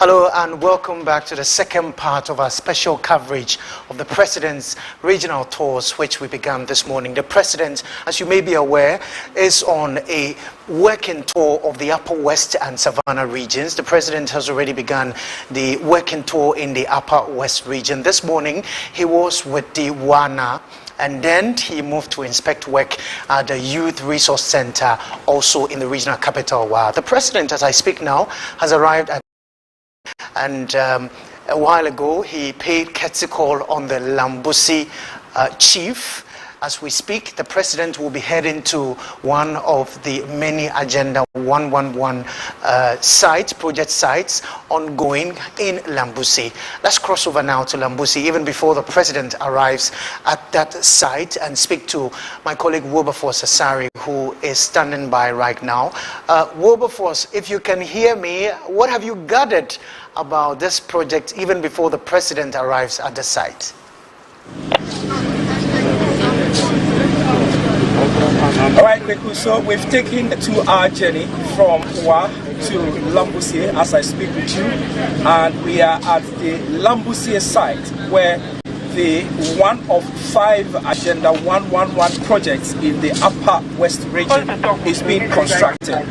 Hello and welcome back to the second part of our special coverage of the President's regional tours, which we began this morning. The President, as you may be aware, is on a working tour of the Upper West and Savannah regions. The President has already begun the working tour in the Upper West region. This morning, he was with the WANA, and then he moved to inspect work at the Youth Resource Center, also in the regional capital. The President, as I speak now, has arrived at, and a while ago he paid courtesy call on the Lambussie chief. As we speak, the President will be heading to one of the many Agenda 111 project sites ongoing in Lambussie. Let's cross over now to Lambussie, even before the President arrives at that site, and speak to my colleague Wilberforce Asari, who is standing by right now. Wilberforce, if you can hear me, what have you gathered about this project even before the President arrives at the site? All right, Kweku, so we've taken a 2-hour journey from Wa to Lambussie as I speak with you, and we are at the Lambussie site where the one of 5 Agenda 111 projects in the Upper West region is being constructed.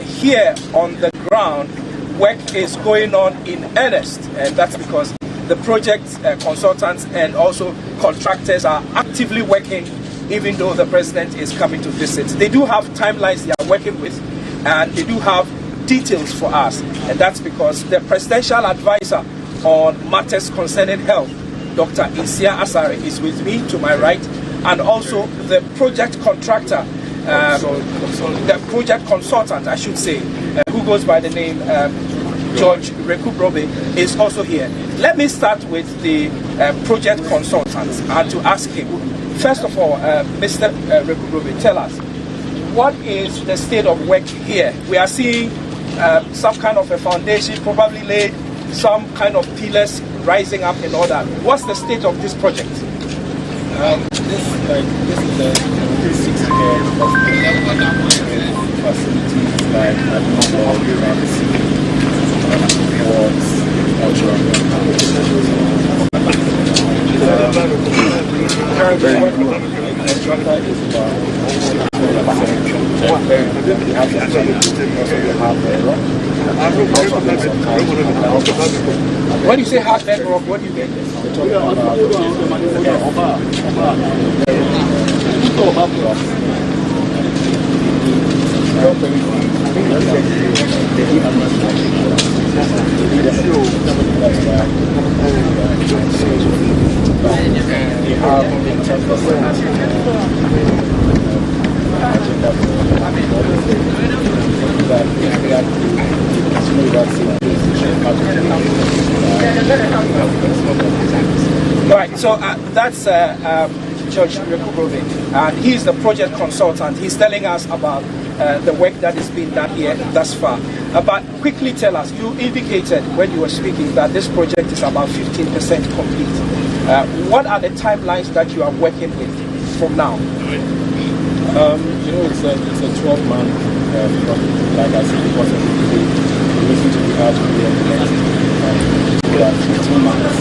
Here on the ground, work is going on in earnest, and that's because the project consultants and also contractors are actively working even though the President is coming to visit. They do have timelines they are working with, and they do have details for us, and that's because the Presidential Advisor on matters concerning health, Dr. Isia Asare, is with me to my right, and also the project contractor, the project consultant, I should say, who goes by the name George Rekubrobe, is also here. Let me start with the project consultant and to ask him, first of all, Mr. Rekubrobe, tell us, what is the state of work here? We are seeing some kind of a foundation probably laid, some kind of pillars rising up and all that. What's the state of this project? This is the 360 facilities like when you say hard bedrock, what do you mean? Right, so that's George Rekubrobe, and he's the project consultant. He's telling us about the work that is being done here thus far. But quickly tell us, you indicated when you were speaking that this project is about 15% complete. What are the timelines that you are working with from now? It's a 12-month project. Like I said, because we listen to the art of the 15 months.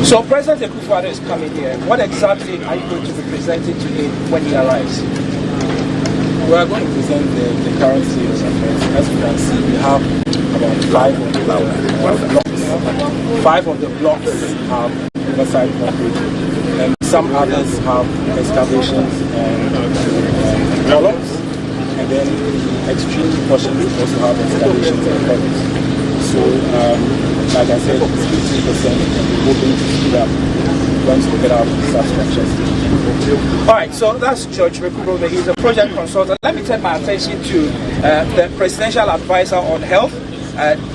So President Akufo-Addo is coming here. What exactly are you going to be presenting to him when he arrives? We are going to present the current state of affairs. As you can see, we have about 5 of the blocks. 5 of the blocks have riverside concrete, and some others have excavations and columns, and then extreme portions also have excavations and columns. So, like I said, it's 50%, and we're hoping to speed up once we get out such structures. All right, so that's George Rekubrobe. He's a project consultant. Let me turn my attention to the Presidential Advisor on Health,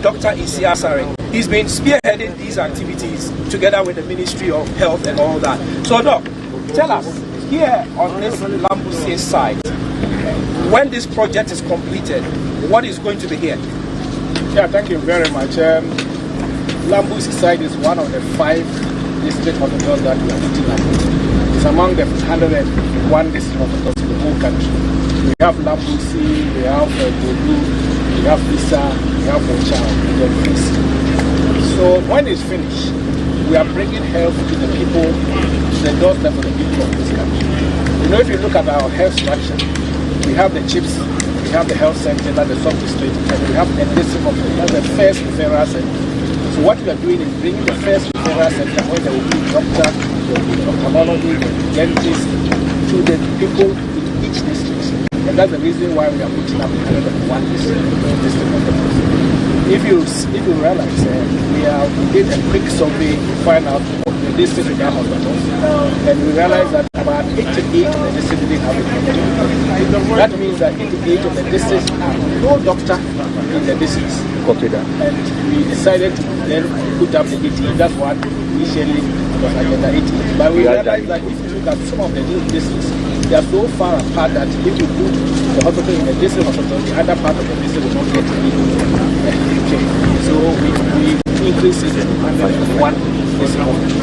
Dr. Isia Asare. He's been spearheading these activities together with the Ministry of Health and all that. So, Doc, tell us, here on this Lambussie site, when this project is completed, what is going to be here? Yeah, thank you very much. Lambussie site is one of the 5 district hospitals that we are putting up. It's among the 101 district hospitals in the whole country. We have Lambussie, we have Bodu, we have Lisa, we have Ocha, and then Fist. So when it's finished, we are bringing health to the people, to the doorstep of the people of this country. You know, if you look at our health structure, we have the CHIPS, we have the health center, that's the sub-district, and we have the district hospital, that's the first referral center. So what we are doing is bringing the first referral center where there will be doctor, there will be ophthalmology, there will be dentist, to the people in each district. And that's the reason why we are putting up 101 district hospitals. If you realize, we did a quick survey to find out the district in our hospitals, and we realized that about 88 of the districts didn't have a doctor. That means that 88 of the districts have no doctor in the districts. Copy that. And we decided to then put up the 88. That's what initially was Agenda 88. But we realized that if you look at some of the new districts, they are so far apart that if you put the hospital in the district hospital, the other part of the district will not get any. So we increase it under one district hospital.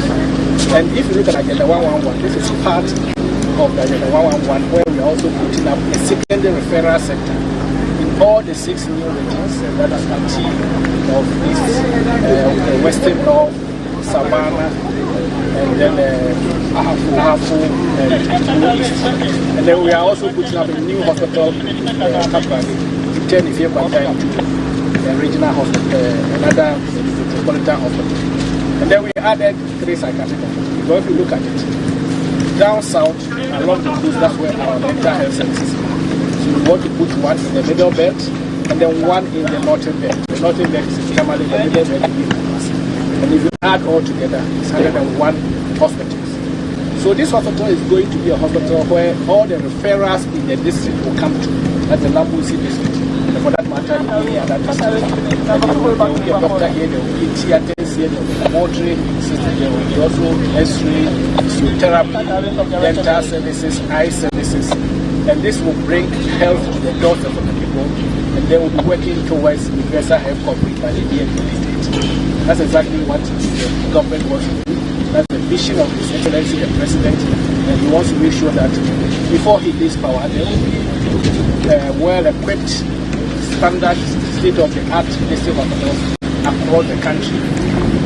And if you look at Agenda 111, this is part of the Agenda 111 where we are also putting up a secondary referral center in all the 6 new regions, that is Mati, North East, Western North, Savannah, and then Ahafo, and then we are also putting up a new hospital in Kapani to turn if you have time to the regional hospital, another metropolitan hospital. And then we added 3 psychiatric hospitals. Because if you look at it, down south, along the coast, that's where our mental health services are. So we want to put one in the middle belt, and then one in the northern belt. The northern belt is normally the middle belt in the past. And if you add all together, it's 101 hospitals. So this hospital is going to be a hospital where all the referrals in the district will come to. That's the Lambussie district. And for that matter, any other district. And there will be a doctor here, there will be theaters here, there will be laboratory system, there will be also X-ray, physiotherapy, dental services, eye services. And this will bring health to the doorstep of the people. And they will be working towards universal health coverage by the year 2028. That's exactly what the government wants to do. That's the vision of His Excellency the President, and he wants to make sure that before he leaves power, there will be well-equipped, standard, state-of-the-art district hospitals across the country.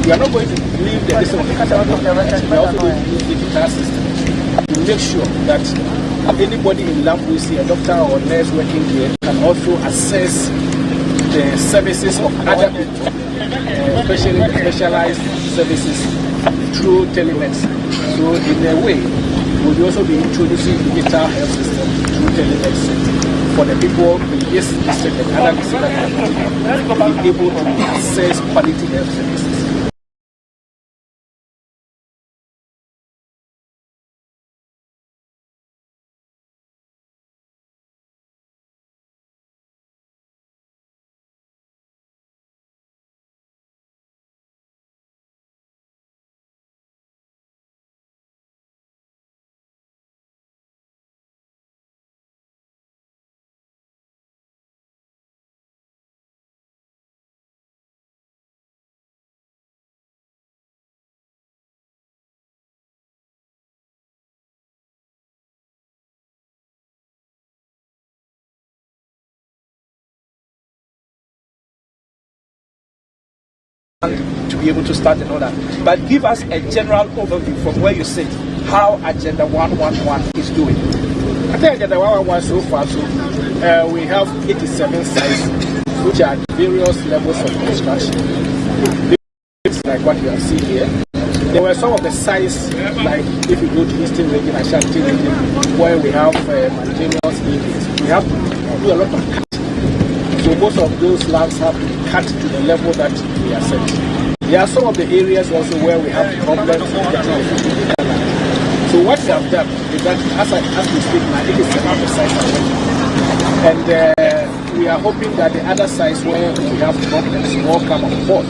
We are not going to leave the district hospitals. We are also going to use digital systems to make sure that anybody in Lambussie, a doctor or nurse working here, can also access the services of other people, especially the specialized services through telemedicine. So in a way, we'll also be introducing digital health system through telemedicine for the people in this district and other districts that are be able to access quality health services. To be able to start and all that. But give us a general overview from where you sit, how Agenda 111 is doing. I think Agenda 111 so far, we have 87 sites which are at various levels of construction. It's like what you have seen here. There were some of the sites, like if you go to Eastern Region, Ashanti Region, where we have maintenance areas. We have to do a lot of cutting. So most of those lands have to be cut to the level that we are set. There are some of the areas also where we have problems with getting the food in the land. So what we have done is that as we speak now, it is about the sites are working. And we are hoping that the other sites where we have problems will come on board.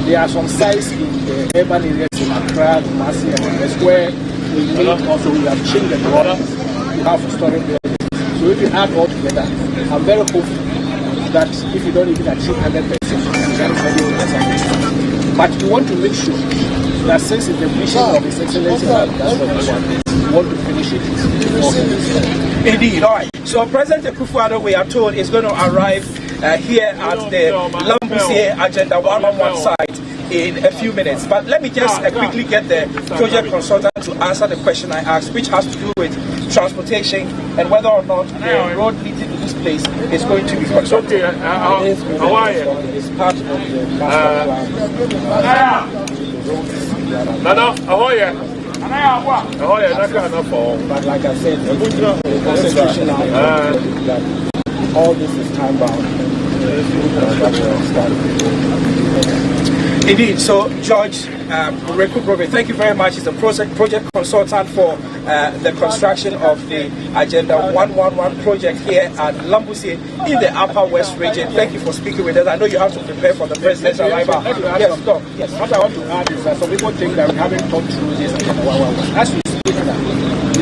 There are some sites in the urban areas in Accra, Kumasi, and others where we need also, we have changed the border to have storage buildings. So if you add all together, I'm very hopeful that if you don't even achieve 100%, you can get ready with the. But we want to make sure that since it's the mission of His Excellency, we want to finish it. Indeed, all right. So President Akufo-Addo, we are told, is going to arrive here at the Lambussie Agenda 111 site in a few minutes. But let me just quickly get the project consultant to answer the question I asked, which has to do with transportation and whether or not the road leading to this place is going to be constructed. Okay, how are you? It's part of the master plan. Nana, how are you? But like I said, the constitution now that all this is time bound. Indeed. So, George Reku, thank you very much. He's the project consultant for the construction of the Agenda 111 project here at Lambussie in the Upper West region. Thank you for speaking with us. I know you have to prepare for the president's arrival. Yes, go. Yes, what I want to add is that some people think that we haven't thought through this Agenda 111. As we speak now,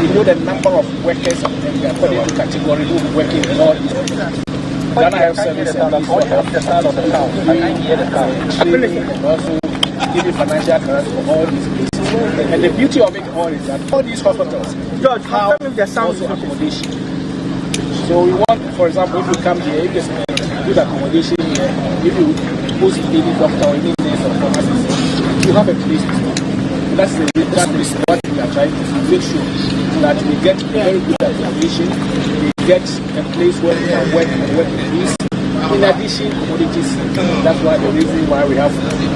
we know the number of workers and according to category who are working in all these areas. Ghana Health Service and that's for half the side of the town. I can't hear the town. And also giving financial grants for all these places. And the beauty of it all is that all these hospitals George, have also accommodation. So we want, for example, if you come here, if there's good accommodation here, if you post any doctor or any nurse or pharmacist, you have a place to stay. That is what we are trying to make sure that we get very good accommodation, we get a place where we can work and work in peace. In addition, commodities, that's why the reason why we have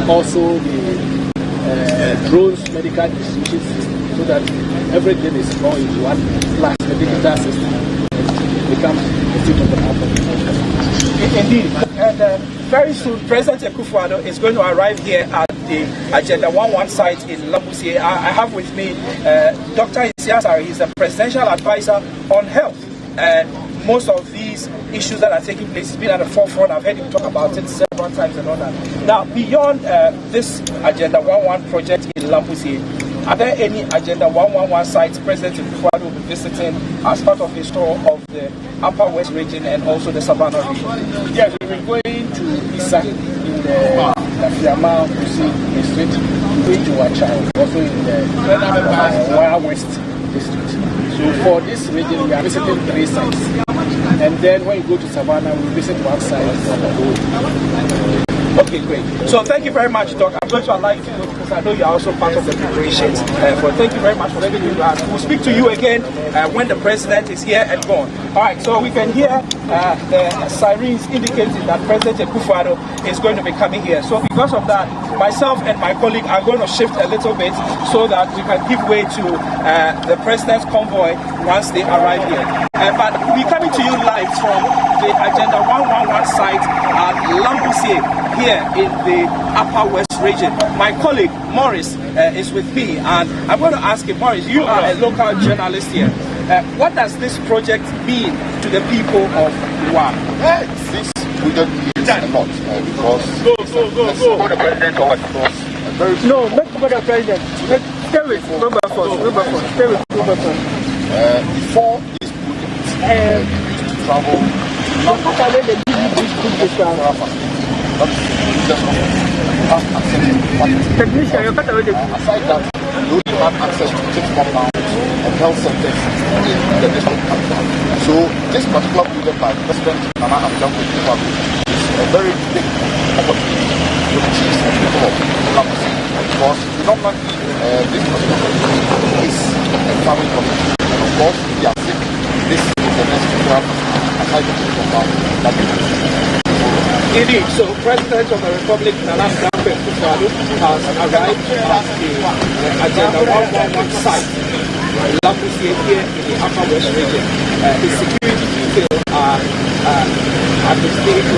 also the drones medical distribution system, so that everything is all in one plus the digital system becomes the tip of the apple. Indeed. And very soon, President Akufo-Addo is going to arrive here at the Agenda 111 site in Lambussie. I have with me Dr. Isiasari. He's the presidential advisor on health. Most of these issues that are taking place has been at the forefront. I've heard him talk about it several times and all that. Now, beyond this Agenda 111 project in Lambussie, are there any Agenda 111 sites President Akufo-Addo will be visiting as part of his tour of the Upper West region and also the Savannah region? Yes, we've been going to Isa in the Fiama district, going to Wachai, also in the Wild West district. So for this region, we are visiting 3 sites. And then when you go to Savannah, we visit one site on the road. Okay, great. So thank you very much, Doc. I'm going to allow you to go because I know you're also part of the preparations. Thank you very much for everything you asked. We'll speak to you again when the president is here and gone. All right, so we can hear the sirens indicating that President Akufo-Addo is going to be coming here. So because of that, myself and my colleague are going to shift a little bit so that we can give way to the president's convoy once they arrive here. But we're coming to you live from the Agenda 111 site at Lambussie here in the Upper West region. My colleague Morris is with me, and I'm going to ask him, Morris, you are a local journalist here. What does this project mean to the people of Iwa? This project means a lot because the president of no, make the president. Stay with number four. Stay with number four. Before this project, we used to travel. Aside that, we only have access to 6 compounds and health centers in the district capital. So this particular project by President Nana Akufo-Addo is a very big opportunity to the chiefs and people of Lambussie, because predominantly this particular project is a family project. And of course, if they are sick, this is the next program aside the compound that we can. Indeed, so President of the Republic, Nana Akufo-Addo, has arrived at the Agenda 111 site, Lambussie here in the Upper West region. His security detail are at the stage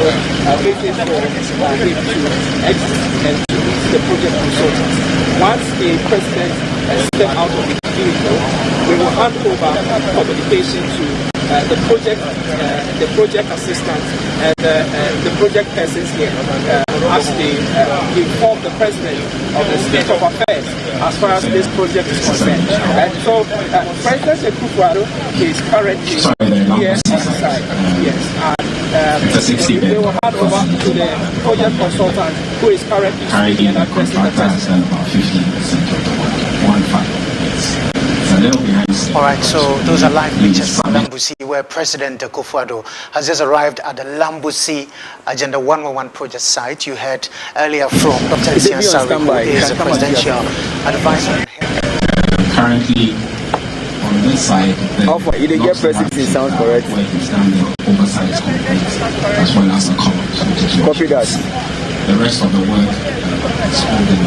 of waiting for him to exit and to meet the project consultants. Once the President steps out of the vehicle, we will hand over communication to the project assistant and the project persons here as they inform the president of the state of affairs as far as this project is concerned. And so President Akufo-Addo is currently here on the side. Yes. they will hand over to the project consultant who is currently speaking and addressing the president. About 15% of the work, 1.5. It's a little behind. All right, so those are live pictures from Lambussie, where President Akufo-Addo has just arrived at the Lambussie Agenda 111 project site. You heard earlier from Dr. Isiansari, who is the presidential advisor. Currently, on this side, the get presidency sounds correct. Work is done, the oversight is complete, as well as the columns. Copy that. The rest of the work is holding.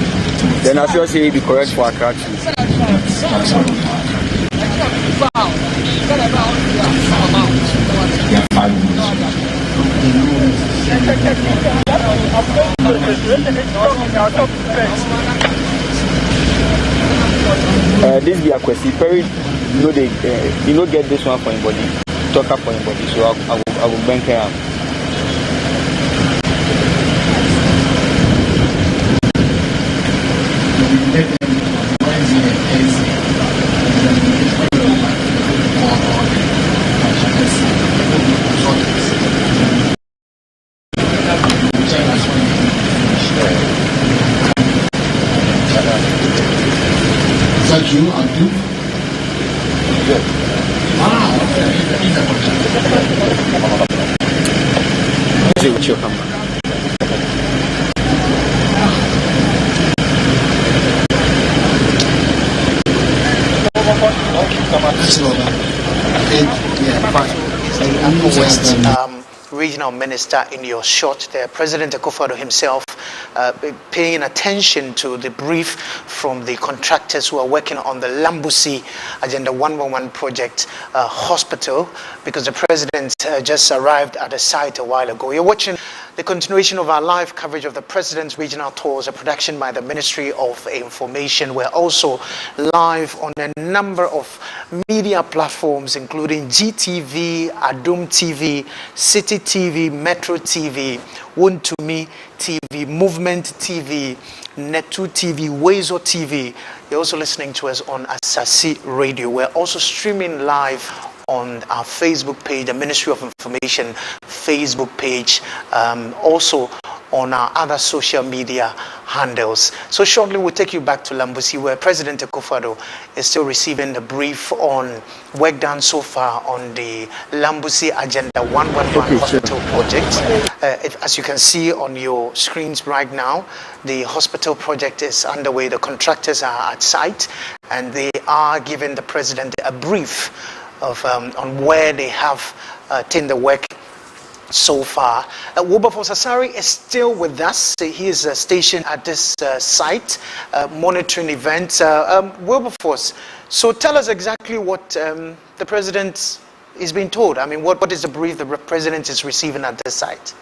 Then I sure say it be correct for Accra too. That's what we have. Yeah, 5 minutes. This be a question. Perry, you know get this one for anybody. Talk up for anybody. So I will bank here. Is that you, Abdul? Yeah. See what you come back. The West regional minister in your shot there, President Akufo-Addo himself paying attention to the brief from the contractors who are working on the Lambussie Agenda 111 project hospital, because the president just arrived at the site a while ago. You're watching the continuation of our live coverage of the President's regional tours, a production by the Ministry of Information. We're also live on a number of media platforms, including GTV, Adum TV, City TV, Metro TV, Wontumi TV, Movement TV, Netu TV, Wezo TV. You're also listening to us on Asasi Radio. We're also streaming live on our Facebook page, the Ministry of Information Facebook page, also on our other social media handles. So shortly we'll take you back to Lambussie, where President Akufo-Addo is still receiving the brief on work done so far on the Lambussie Agenda 111 hospital project. As you can see on your screens right now, the hospital project is underway. The contractors are at site and they are giving the president a brief of on where they have taken the work so far. Wilberforce Asari is still with us. He is stationed at this site, monitoring events. Wilberforce, so tell us exactly what the president is being told. I mean, what is the brief the president is receiving at this site?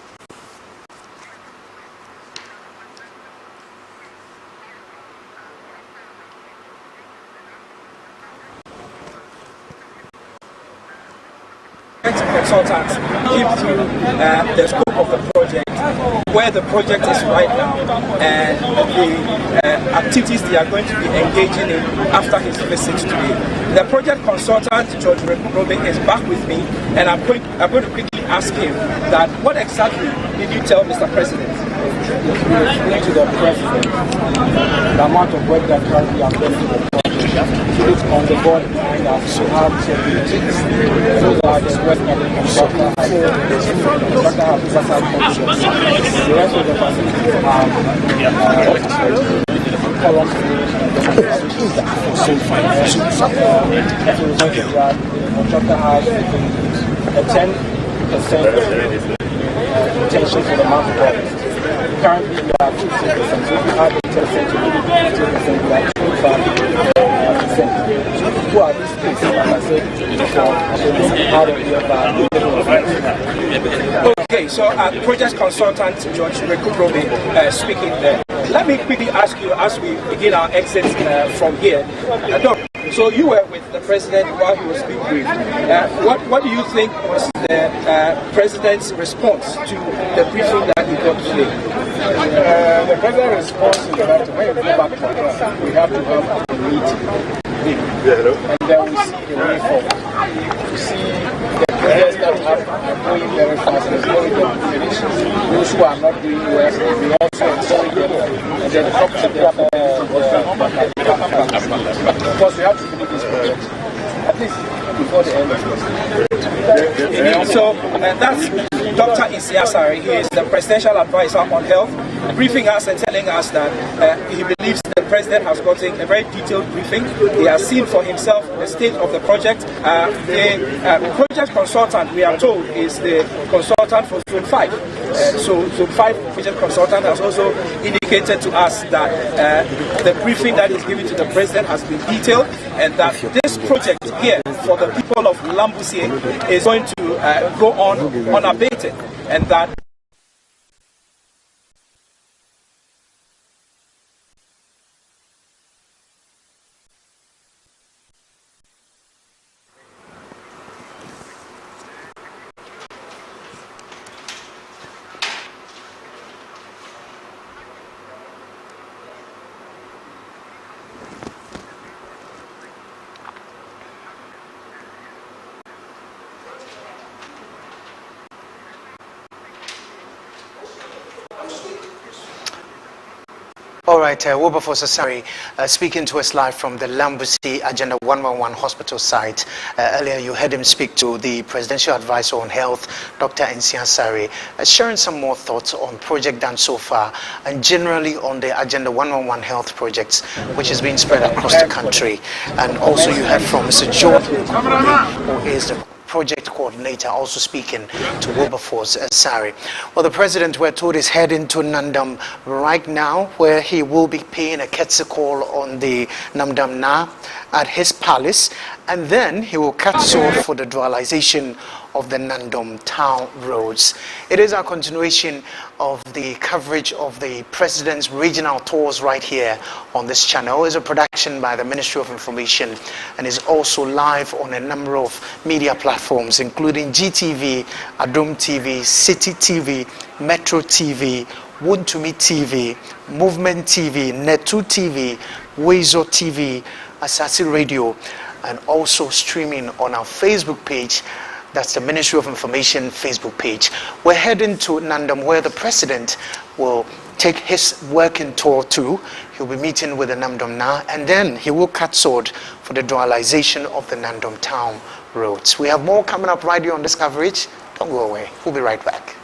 Consultants give through the scope of the project, where the project is right now, and the activities they are going to be engaging in after his visit today. The project consultant, George Robe, is back with me, and I'm going to quickly ask him that what exactly did you tell Mr. President? Explain to the president the amount of work that currently are going to the project. It's on the board behind us to have meetings so that the work that the contractor has oversight functions. The rest of the facilities have columns so the contractor has a 10% retention for the month of August. Currently we are 50%, so if we add the 10% to 50%, we are 25%. Who are these things? Like I said, part of the Okay, so project consultant George Robe speaking there. Let me quickly ask you as we begin our exit from here. So you were with the president while he was being briefed. What do you think was the president's response to the briefing that he got today? The president's response is that when we go back to Accra, we have to have a meeting. And then we see the way forward. We see the projects that are going very fast, encourage them to finish. Those who are not doing well, we also encourage them and then talk to them because we have to finish this project at least before the end of the year. So that's Dr. Isiasari. He is the presidential advisor on health, briefing us and telling us that he believes the president has gotten a very detailed briefing. He has seen for himself the state of the project. The project consultant, we are told, is the consultant for Zone 5. So Zone 5 project consultant has also indicated to us that the briefing that is given to the president has been detailed, and that this project here for the people of Lambussie is going to go on unabated, and that All right, Wilberforce Asari speaking to us live from the Lambussie Agenda 111 hospital site. Earlier you heard him speak to the Presidential Advisor on Health, Dr. Asari, sharing some more thoughts on project done so far and generally on the Agenda 111 health projects which is being spread across the country. And also you heard from Mr. George, who is the project coordinator, also speaking to Wilberforce Asari. Well, the president, we're told, is heading to Nandam right now, where he will be paying a courtesy call on the Namdam Na at his palace, and then he will cut sword for the dualization of the Nandam town roads. It is our continuation of the coverage of the president's regional tours right here on this channel. It's a production by the Ministry of Information and is also live on a number of media platforms, including GTV, Adom TV, City TV, Metro TV, Wuntumi TV, Movement TV, Netu TV, Wezo TV, Asasi Radio, and also streaming on our Facebook page. That's the Ministry of Information Facebook page. We're heading to Nandam, where the president will take his working tour to. He'll be meeting with the Namdam Na, and then he will cut sword for the dualization of the Nandam town roads. We have more coming up right here on this coverage. Don't go away. We'll be right back.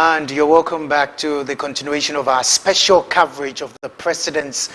And you're welcome back to the continuation of our special coverage of the President's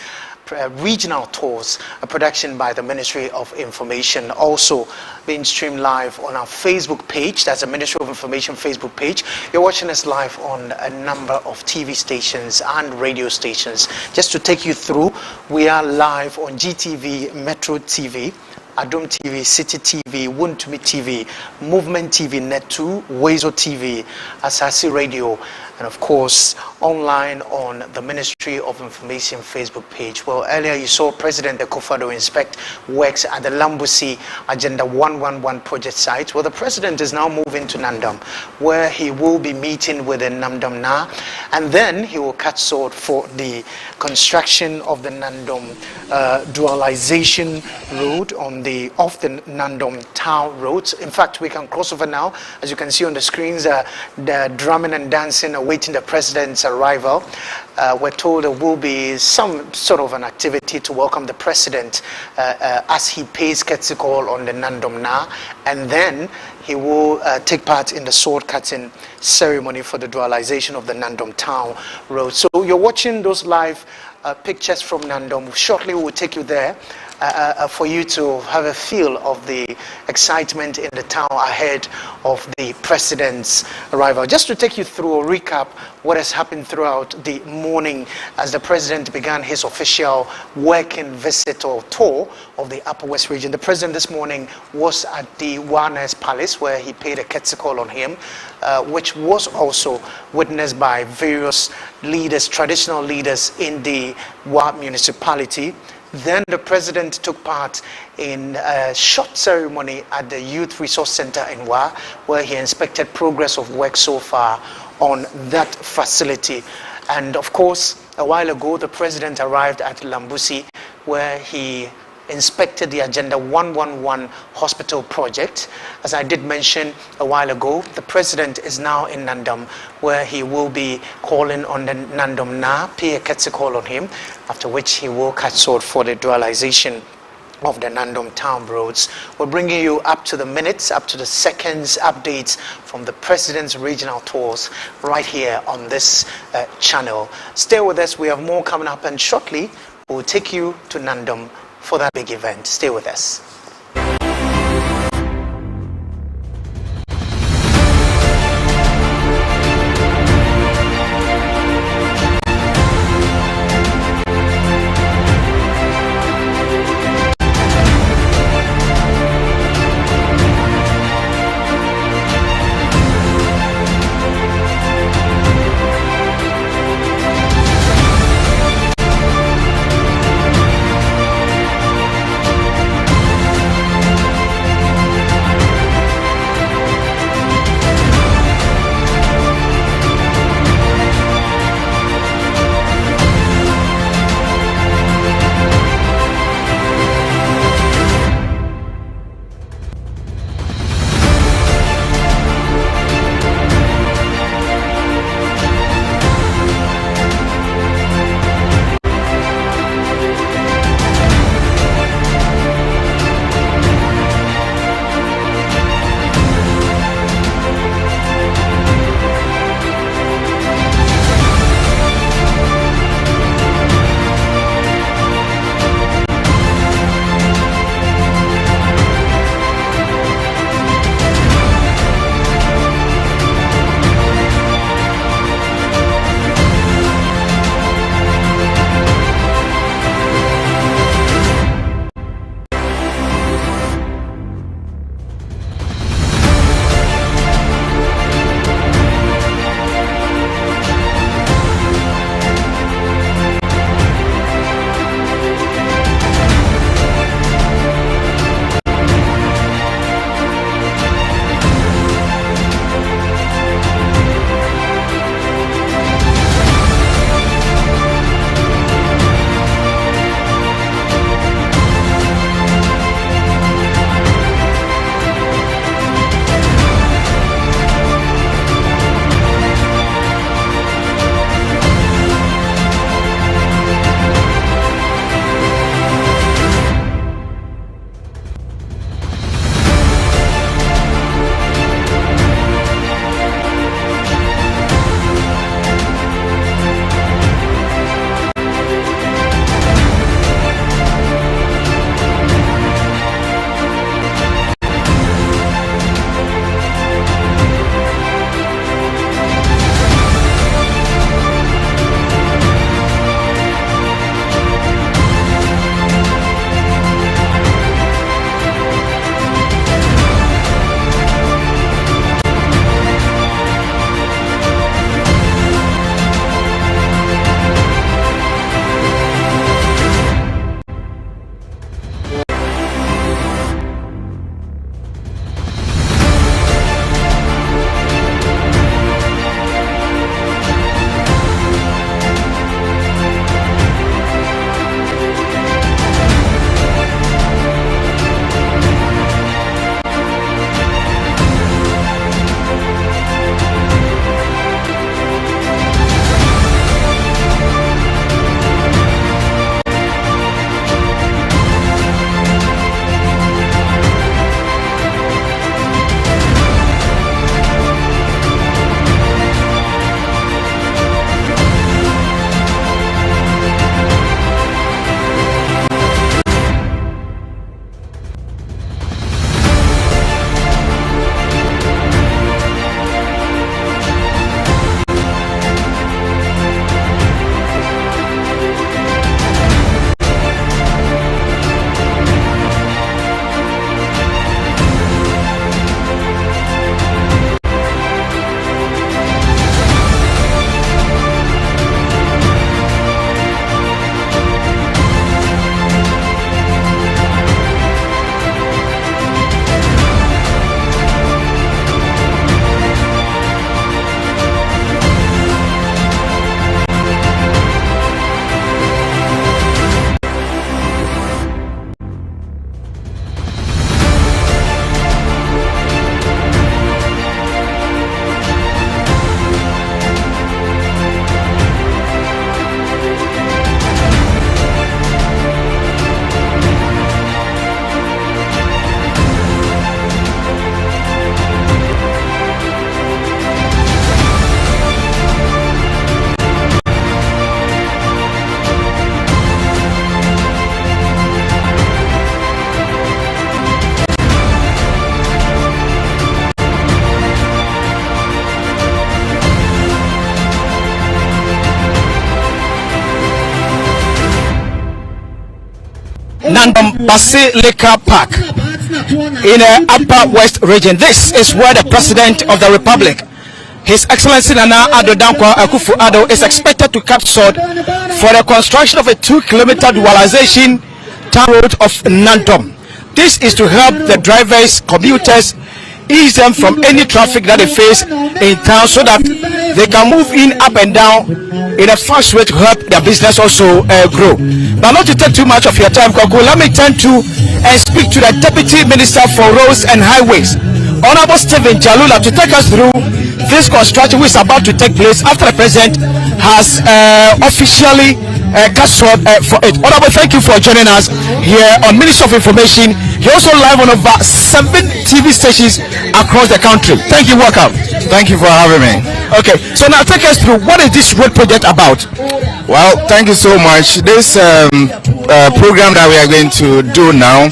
regional tours, a production by the Ministry of Information, also being streamed live on our Facebook page. That's the Ministry of Information Facebook page. You're watching us live on a number of TV stations and radio stations. Just to take you through, we are live on GTV, Metro TV, Adom TV, City TV, Wuntumi TV, Movement TV, Net2, Wezo TV, Asasi Radio, and of course online on the Ministry of Information Facebook page. Well, earlier you saw President Akufo-Addo inspect works at the Lambussie Agenda 111 project site. Well, the President is now moving to Nandam, where he will be meeting with the Nandam Na, and then he will cut sword for the construction of the Nandam dualization road off the Nandam town roads. In fact, we can cross over now. As you can see on the screens, the drumming and dancing awaiting the President's arrival. We're told there will be some sort of an activity to welcome the President as he pays courtesy call on the Nandam Na, and then he will take part in the sword cutting ceremony for the dualization of the Nandam town road. So you're watching those live pictures from Nandam. Shortly we will take you there for you to have a feel of the excitement in the town ahead of the President's arrival. Just to take you through a recap what has happened throughout the morning as the President began his official working visit or tour of the Upper West region. The President this morning was at the Warner's Palace, where he paid a courtesy call on him, which was also witnessed by various leaders, traditional leaders in the Wa municipality. Then the President took part in a short ceremony at the Youth Resource Center in Wa, where he inspected progress of work so far on that facility. And of course, a while ago, the President arrived at Lambussie, where he inspected the Agenda 111 hospital project. As I did mention a while ago, the President is now in Nandam, where he will be calling on the Nandam Na, pay a courtesy call on him, after which he will cut sword for the dualization of the Nandam town roads. We're bringing you up to the minutes, up to the seconds updates from the President's regional tours right here on this channel. Stay with us, we have more coming up, and shortly we'll take you to Nandam for that big event. Stay with us. Nandom Basilica Park in the Upper West region. This is where the President of the Republic, His Excellency Nana Addo Dankwa Akufo-Addo, is expected to cut short for the construction of a 2-kilometer dualization town road of Nandom. This is to help the drivers, commuters, ease them from any traffic that they face in town so that they can move in, up and down in a fast way to help their business also grow. But not to take too much of your time, Koko, let me turn to and speak to the Deputy Minister for Roads and Highways, Honorable Stephen Jalula, to take us through this construction which is about to take place after the President has officially cut short for it. Honorable, thank you for joining us here on Ministry of Information. You're also live on over 7 TV stations across the country. Thank you, welcome. Thank you for having me. Okay, so now take us through, what is this road project about? Well, thank you so much. This program that we are going to do now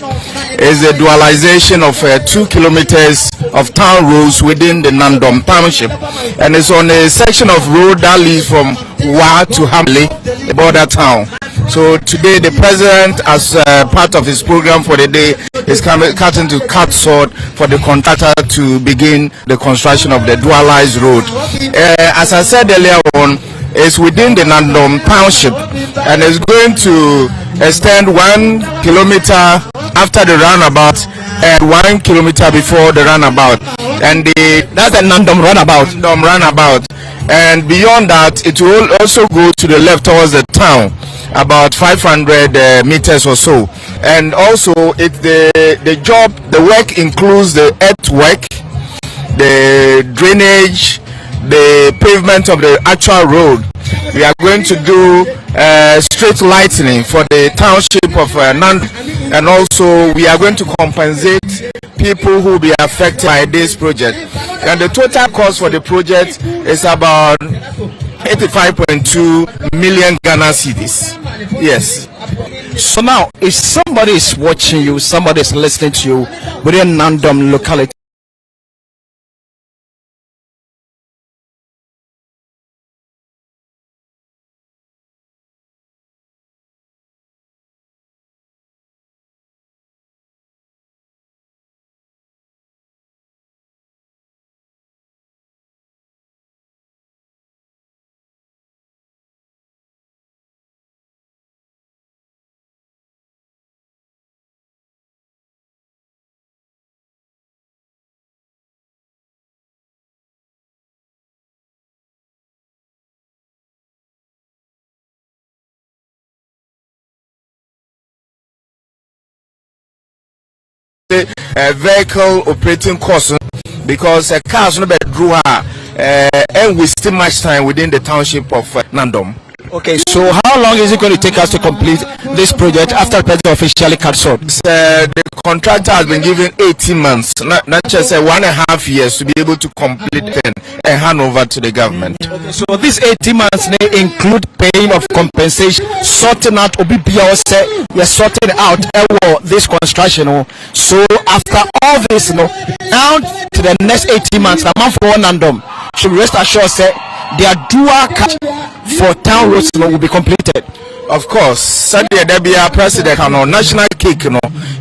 is the dualization of 2 kilometers of town roads within the Nandom Township, and it's on a section of road that leads from Wa to Hamley, the border town. So today the President, as part of his program for the day, is cutting to cut short for the contractor to begin the construction of the dualized road. As I said earlier on, it's within the Nandom Township and is going to extend 1 kilometer after the roundabout and 1 kilometer before the roundabout, and that's the Nandom roundabout. And beyond that, it will also go to the left towards the town, about 500 meters or so. And also, the work includes the earthwork, the drainage, the pavement of the actual road. We are going to do street lighting for the township of Nandom, and also we are going to compensate people who will be affected by this project. And the total cost for the project is about 85.2 million Ghana cedis. Yes. So now, if somebody is watching you, somebody is listening to you within Nandom locality, a vehicle operating cost, because cars no be drew and we still much time within the township of Nandom. Okay, so how long is it going to take us to complete this project after the President officially cut short? The contractor has been given 18 months, not just 1.5 years, to be able to complete and hand over to the government. Okay, so these 18 months may include paying of compensation, sorting out OBBA, we are sorting out this construction. So after all this, down to the next 18 months, the month for Nandom should rest assured their dual cut for town roads will be completed. Of course, Sunday there be a president on national cake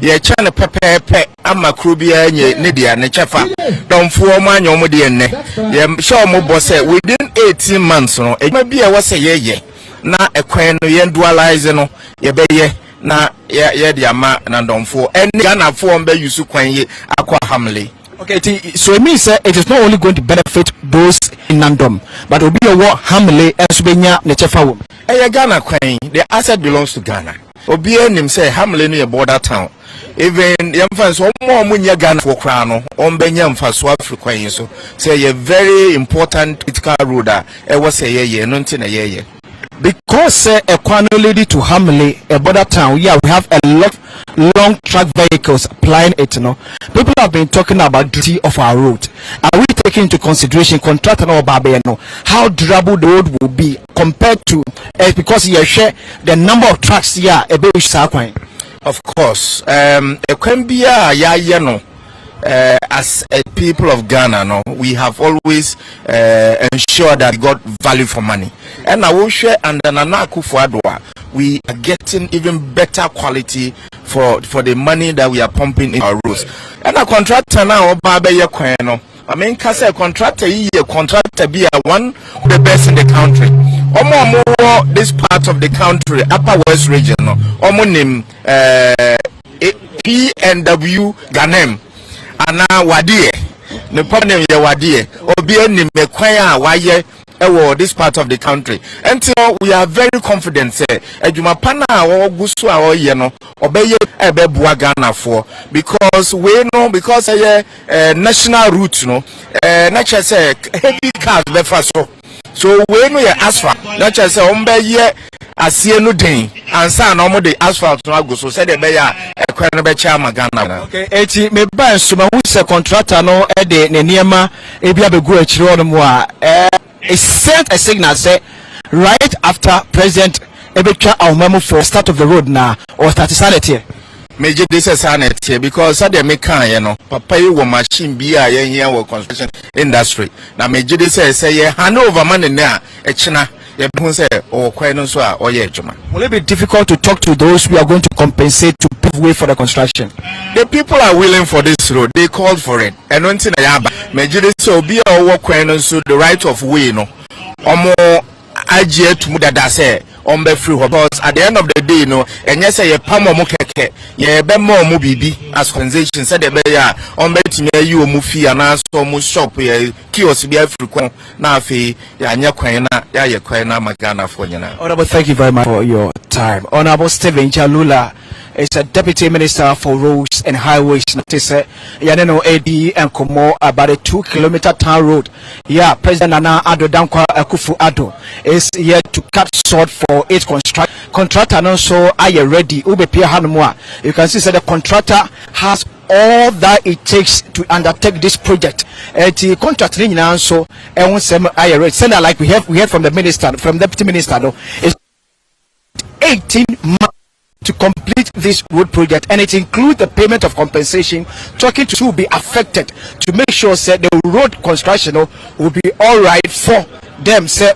ye chana pepe ama krubia nedia ne chefa don fuo manyo mo de ne ye show mo boss within 18 months e ma bia wo se ye na ekwan no ye dualize no ye be ye na ye de ama na donfo ene Ghana fo mbe use kwan ye akwa Hamley. Okay, so it means it is not only going to benefit those in Nandom, but it will be a war Hamley and Subenya Nechefa. Ghana kwan, the asset belongs to Ghana. Obi enim say Hamley no a border town. Even yamfans more munya Ghana for crano on Benyam for Africa, so say a very important critical road. I was a year, nothing a year. Because a lady to Hamley, a border town, yeah, we have a lot long truck vehicles applying it. People have been talking about the duty of our road. Are we taking into consideration contractor or Babeno how durable the road will be compared to because you share the number of trucks here a bit. Of course, it can be as a people of Ghana, we have always ensured that we got value for money. And I will share under Nana Akufo-Addo, we are getting even better quality for the money that we are pumping in our roads. And a contractor now, Baba Yakwano. I mean, Kasa contractor, a contractor be one of the best in the country. More this part of the country, Upper West Region, name PNW Ganem, and now Wadie, the problem ye Wadie, or be any Mequaya, why this part of the country. Until we are very confident, say, Jumapana or Gusua or Yeno, obey a Bebuagana for because we know because a national route, no, not just say heavy cars, so we know asphalt, not just say Ombe I see no day and son no the asphalt no go so said the beya e kwan be cha magana. Okay, eti me ban so ma hu se contractor no e de ne niema e bia be go akire on mo a it sent a signal say right after president ebetwa awmamo for start of the road na or start sanity. Major this is sanity because they make kan no papa you machine bi a yen here work construction industry. Na major this say hand over money na e china. Will it be difficult to talk to those we are going to compensate to pave way for the construction? The people are willing for this road. They called for it. And one thing I have, majority so be our work so the right of way no. Omo aje to mudada say on be free because at the end of the day and yes say pamo mo keke ye be mo mo bibi as compensation said the be ya on be timi you mu fi ana so mu shop ye kiosk be free kwan na afi ya nya kwan na ya ye kwan na magana for nyina. Honorable, thank you very much for your time. Honorable Stephen Jalula is a Deputy Minister for Roads and Highways. Yaneno AD and Komo about a 2-kilometer town road. Yeah, President Nana Addo Akufo-Addo is here to cut short for its contractor. And also, are you ready? You can see that the contractor has all that it takes to undertake this project. The contract so like we heard from the minister, from Deputy Minister, is 18 months to complete this road project, and it includes the payment of compensation talking to be affected to make sure that the road construction will be all right for them. Say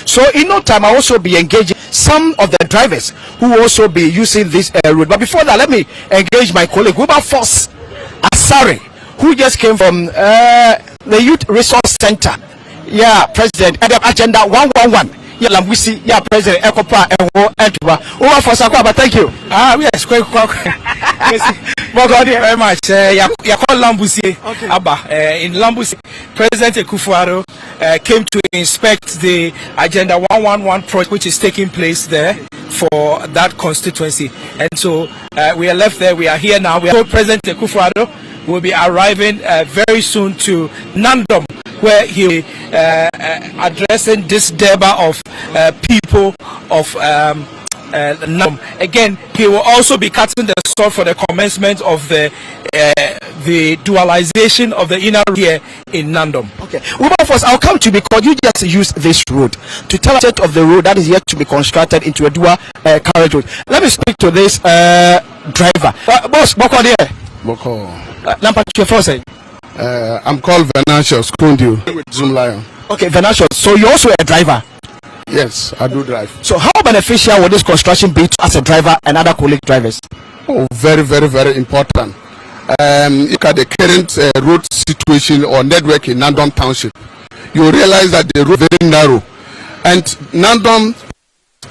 so in no time I also be engaging some of the drivers who will also be using this road. But before that, let me engage my colleague Wilberforce Asare, who just came from the Youth Resource Center. Yeah, President Agenda 111. Yeah, Lambussie, yeah, President Ekopa and Edwa. Over for Sakwa, thank you. Yes, quite. Thank you very much. You call Lambussie, okay. Abba. In Lambussie, President Akufo-Addo came to inspect the Agenda 111 project, which is taking place there for that constituency. And so we are left there. We are here now. We are President Akufo-Addo will be arriving very soon to Nandom, where he will addressing this deba of people of Nandom. Again, he will also be cutting the sword for the commencement of the dualization of the inner road here in Nandom. Okay, Wilberforce, I'll come to you because you just used this road to tell us of the road that is yet to be constructed into a dual carriage road. Let me speak to this driver. Boss, Boko there. Boko. Number 24. I'm called Venantius Kundu with Zoom Lion. Okay, Venantius. So you're also a driver? Yes, I do drive. So how beneficial will this construction be to as a driver and other colleague drivers? Oh, very, very, very important. Look at the current road situation or network in Nandom Township. You realize that the road is very narrow, and Nandom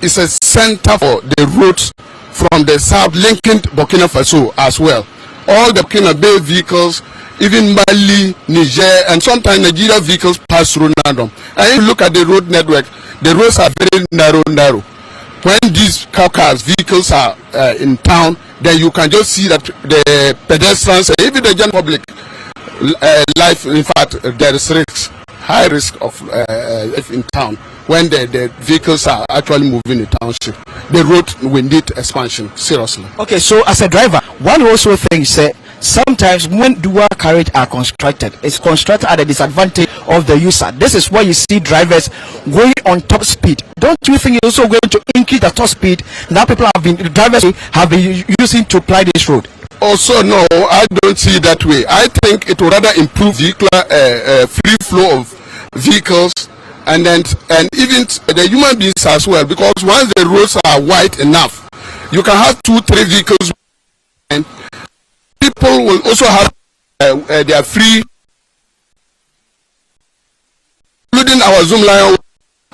is a center for the roads from the south linking Burkina Faso as well. All the Burkina Bay vehicles, even Mali, Niger, and sometimes Nigeria vehicles pass through Nandom. And if you look at the road network, the roads are very narrow. When these cars, vehicles are in town, then you can just see that the pedestrians, even the general public, life, in fact, there is risk, high risk of life in town when the vehicles are actually moving the township. The road will need expansion, seriously. Okay, so as a driver, one also thinks sometimes when dual carriage are constructed, it's constructed at the disadvantage of the user. This is why you see drivers going on top speed. Don't you think it's also going to increase the top speed that drivers have been using to ply this road? Also, no, I don't see it that way. I think it will rather improve vehicular free flow of vehicles and even the human beings as well, because once the roads are wide enough, you can have 2-3 vehicles, and people will also have their free, including our Zoom line.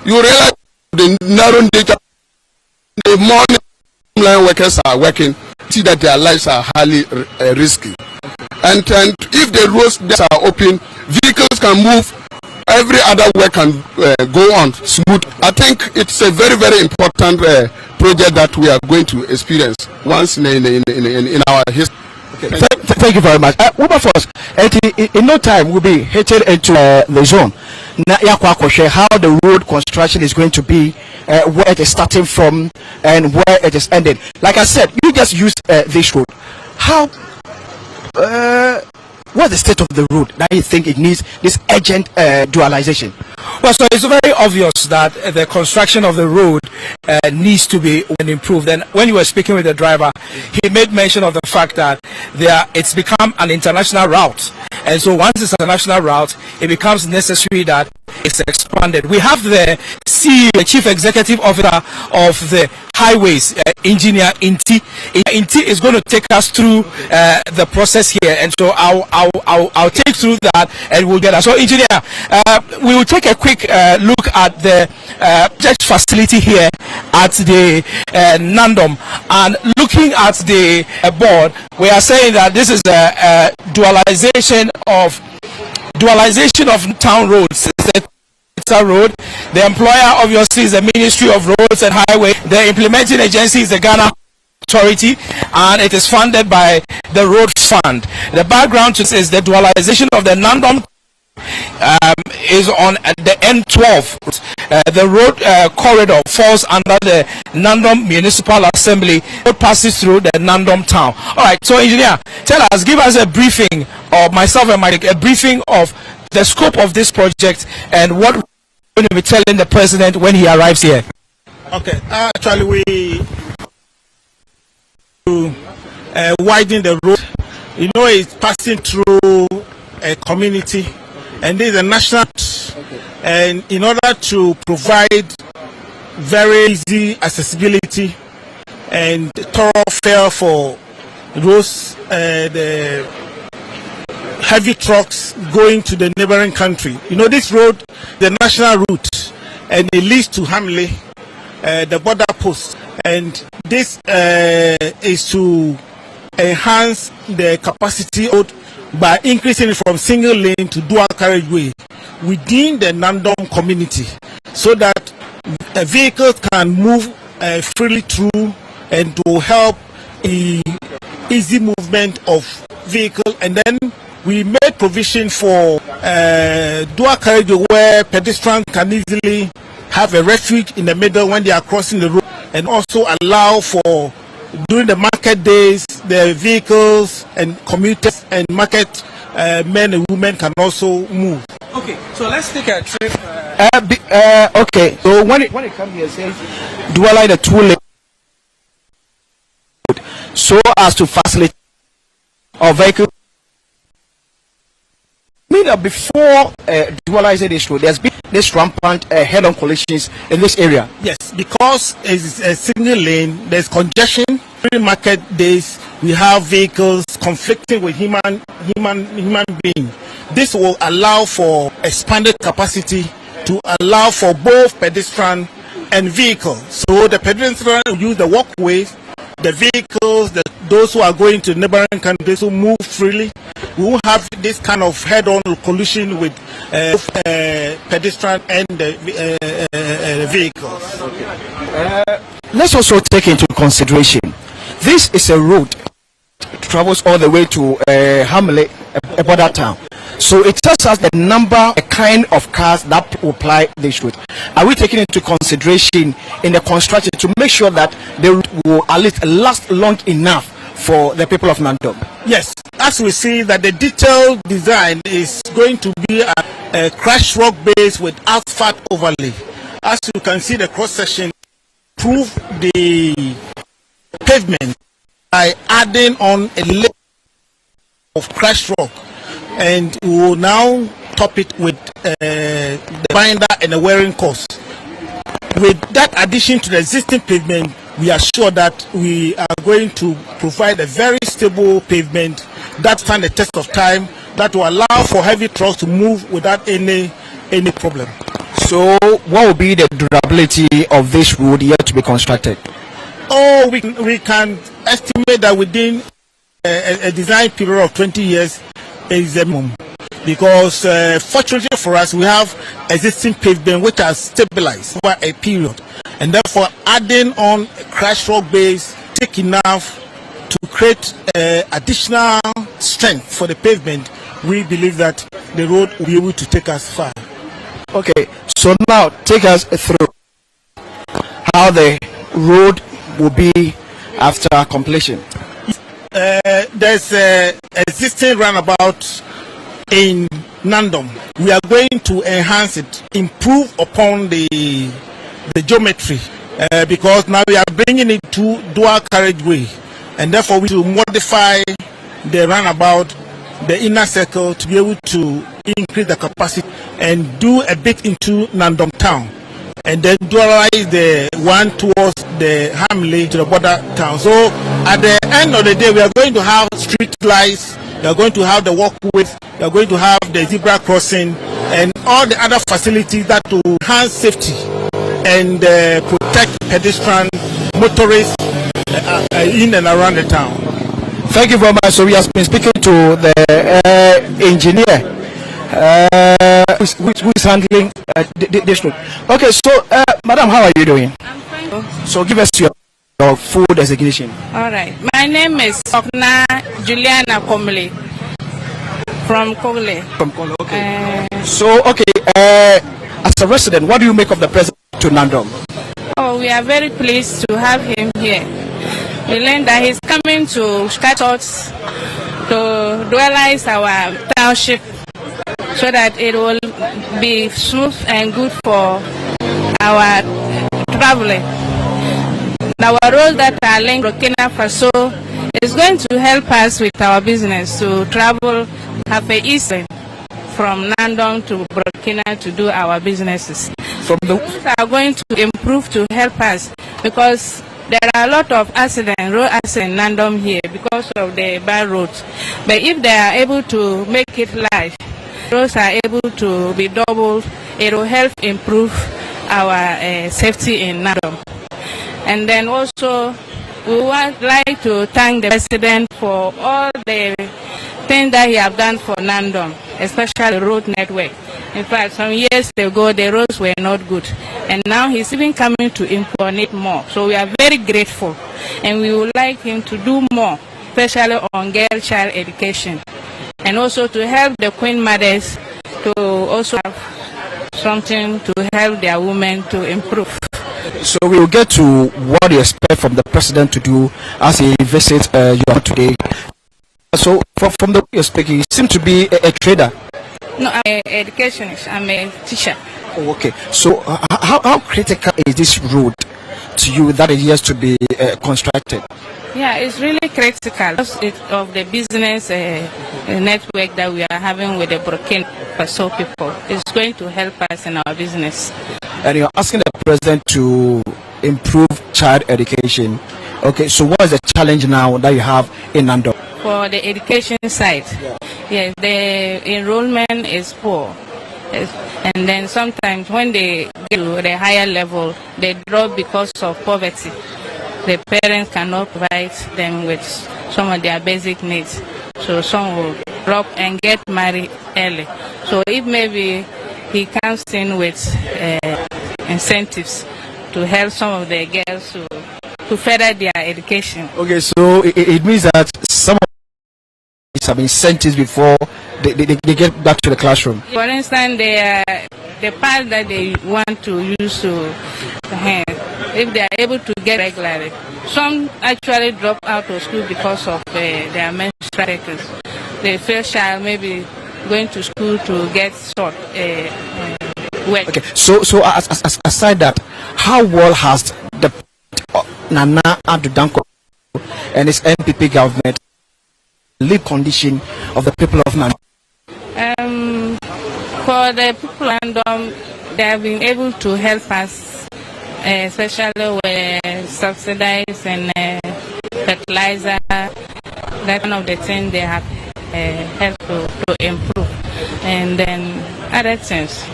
You realize the narrow data, the morning Zoom line workers are working, see that their lives are highly risky. And if the roads are open, vehicles can move, every other work can go on smooth. I think it's a very, very important project that we are going to experience once in our history. Okay. Thank you very much. Wilberforce, in no time we'll be headed into the zone. How the road construction is going to be, where it is starting from and where it is ending. Like I said, you just used this road. How what's the state of the road that you think it needs this urgent dualization? Well, so it's very obvious that the construction of the road needs to be improved. And when you were speaking with the driver, he made mention of the fact that it's become an international route. And so once it's an international route, it becomes necessary that it's expanded. We have the CEO, the Chief Executive Officer of the Highways, Engineer Inti. Inti is going to take us through the process here, and so I'll take through that, and we'll get that. So, Engineer, we will take a quick look at the project facility here at the Nandom, and looking at the board, we are saying that this is a dualization of town roads. It's a road. The employer obviously is the Ministry of Roads and Highway. The implementing agency is the Ghana Authority, and it is funded by the Road Fund. The background to this is the dualization of the Nandom is on the N12. The road corridor falls under the Nandom Municipal Assembly. It passes through the Nandom town. All right, so engineer, give us a briefing, or myself and Mike, a briefing of the scope of this project and what we're going to be telling the president when he arrives here. Okay, actually we widen the road. You know, it's passing through a community, and this is a national, and in order to provide very easy accessibility and thoroughfare for those the heavy trucks going to the neighboring country. You know, this road, the national route, and it leads to Hamley, the border post, and this is to enhance the capacity by increasing it from single lane to dual carriageway within the Nandom community, so that vehicles can move freely through, and to help easy movement of vehicle. And then we made provision for dual carriageway where pedestrians can easily have a refuge in the middle when they are crossing the road, and also allow for, during the market days, the vehicles and commuters and market men and women can also move. Okay, so let's take a trip. Okay, so when it comes here, it says dualize the 2-lane so as to facilitate our vehicle. Before dualizing this road, there's been this rampant head-on collisions in this area. Yes, because it's a single lane, there's congestion. During market days, we have vehicles conflicting with human beings. This will allow for expanded capacity to allow for both pedestrian and vehicle. So the pedestrian will use the walkways, the vehicles, those who are going to neighboring countries who move freely. We will have this kind of head-on collision with both pedestrian and vehicles. Okay. Let's also take into consideration, this is a road that travels all the way to Hamley, a border town. So it tells us the number, the kind of cars that will apply this route. Are we taking into consideration in the construction to make sure that the route will at least last long enough for the people of Nandom? Yes, as we see that the detailed design is going to be a crushed rock base with asphalt overlay. As you can see, the cross section improve the pavement by adding on a layer of crushed rock, and we will now top it with the binder and the wearing course. With that addition to the existing pavement, we are sure that we are going to provide a very stable pavement that stands the test of time, that will allow for heavy trucks to move without any problem. So what will be the durability of this road yet to be constructed? Oh, we can estimate that within a design period of 20 years is the minimum. Because fortunately for us, we have existing pavement which has stabilized over a period. And therefore, adding on a crash rock base take enough to create additional strength for the pavement. We believe that the road will be able to take us far. Okay, so now take us through how the road will be after completion. There's an existing roundabout in Nandom. We are going to enhance it, improve upon the geometry, because now we are bringing it to dual carriageway, and therefore we will modify the roundabout, the inner circle, to be able to increase the capacity and do a bit into Nandom town, and then dualize the one towards the Hamley to the border town. So at the end of the day, we are going to have street lights, we are going to have the walkways, we are going to have the zebra crossing and all the other facilities that will enhance safety and protect pedestrians, motorists in and around the town. Thank you very much. So we have been speaking to the engineer who is handling this road. Okay, so madam, how are you doing? I'm fine. So give us your full designation. All right. My name is Okna Juliana Komle from Kogle. From Kogle, okay. As a resident, what do you make of the president to Nandom? Oh, we are very pleased to have him here. We learned that he's coming to Scatterts to dualize our township so that it will be smooth and good for our traveling. Our roads that are linked Burkina Faso is going to help us with our business to travel halfway eastern from Nandom to Burkina to do our businesses. Roads are going to improve to help us because there are a lot of road accidents in Nandom here because of the bad roads. But if they are able to make it live, roads are able to be doubled, it will help improve our safety in Nandom. And then also, we would like to thank the President for all the things that he has done for Nandom, especially the road network. In fact, some years ago, the roads were not good. And now he's even coming to improve more. So we are very grateful. And we would like him to do more, especially on girl child education. And also to help the queen mothers to also have something to help their women to improve. So we will get to what you expect from the president to do as he visits you today. So from the way you're speaking, you seem to be a trader. No, I'm an educationist. I'm a teacher. Oh, okay. So how critical is this road to you that it has to be constructed? Yeah, it's really critical because of the business network that we are having with the Burkina Faso people. It's going to help us in our business. And you're asking the president to improve child education. Okay, so what is the challenge now that you have in Nandom? For the education side, yes, the enrollment is poor. Yes. And then sometimes when they get to the higher level, they drop because of poverty. The parents cannot provide them with some of their basic needs. So some will drop and get married early. So if maybe he comes in with incentives to help some of the girls to further their education. Okay, so it means that some of some incentives before they get back to the classroom. For instance, the part that they want to use to if they are able to get regularly. Some actually drop out of school because of their menstrual cycles. The first child maybe going to school to get short work. Okay, so aside that, how well has the Nana Addo and his MPP government live condition of the people of Nana? For the people and they have been able to help us, especially with subsidies and fertilizer. That's one of the things they have helped to improve, and then other things.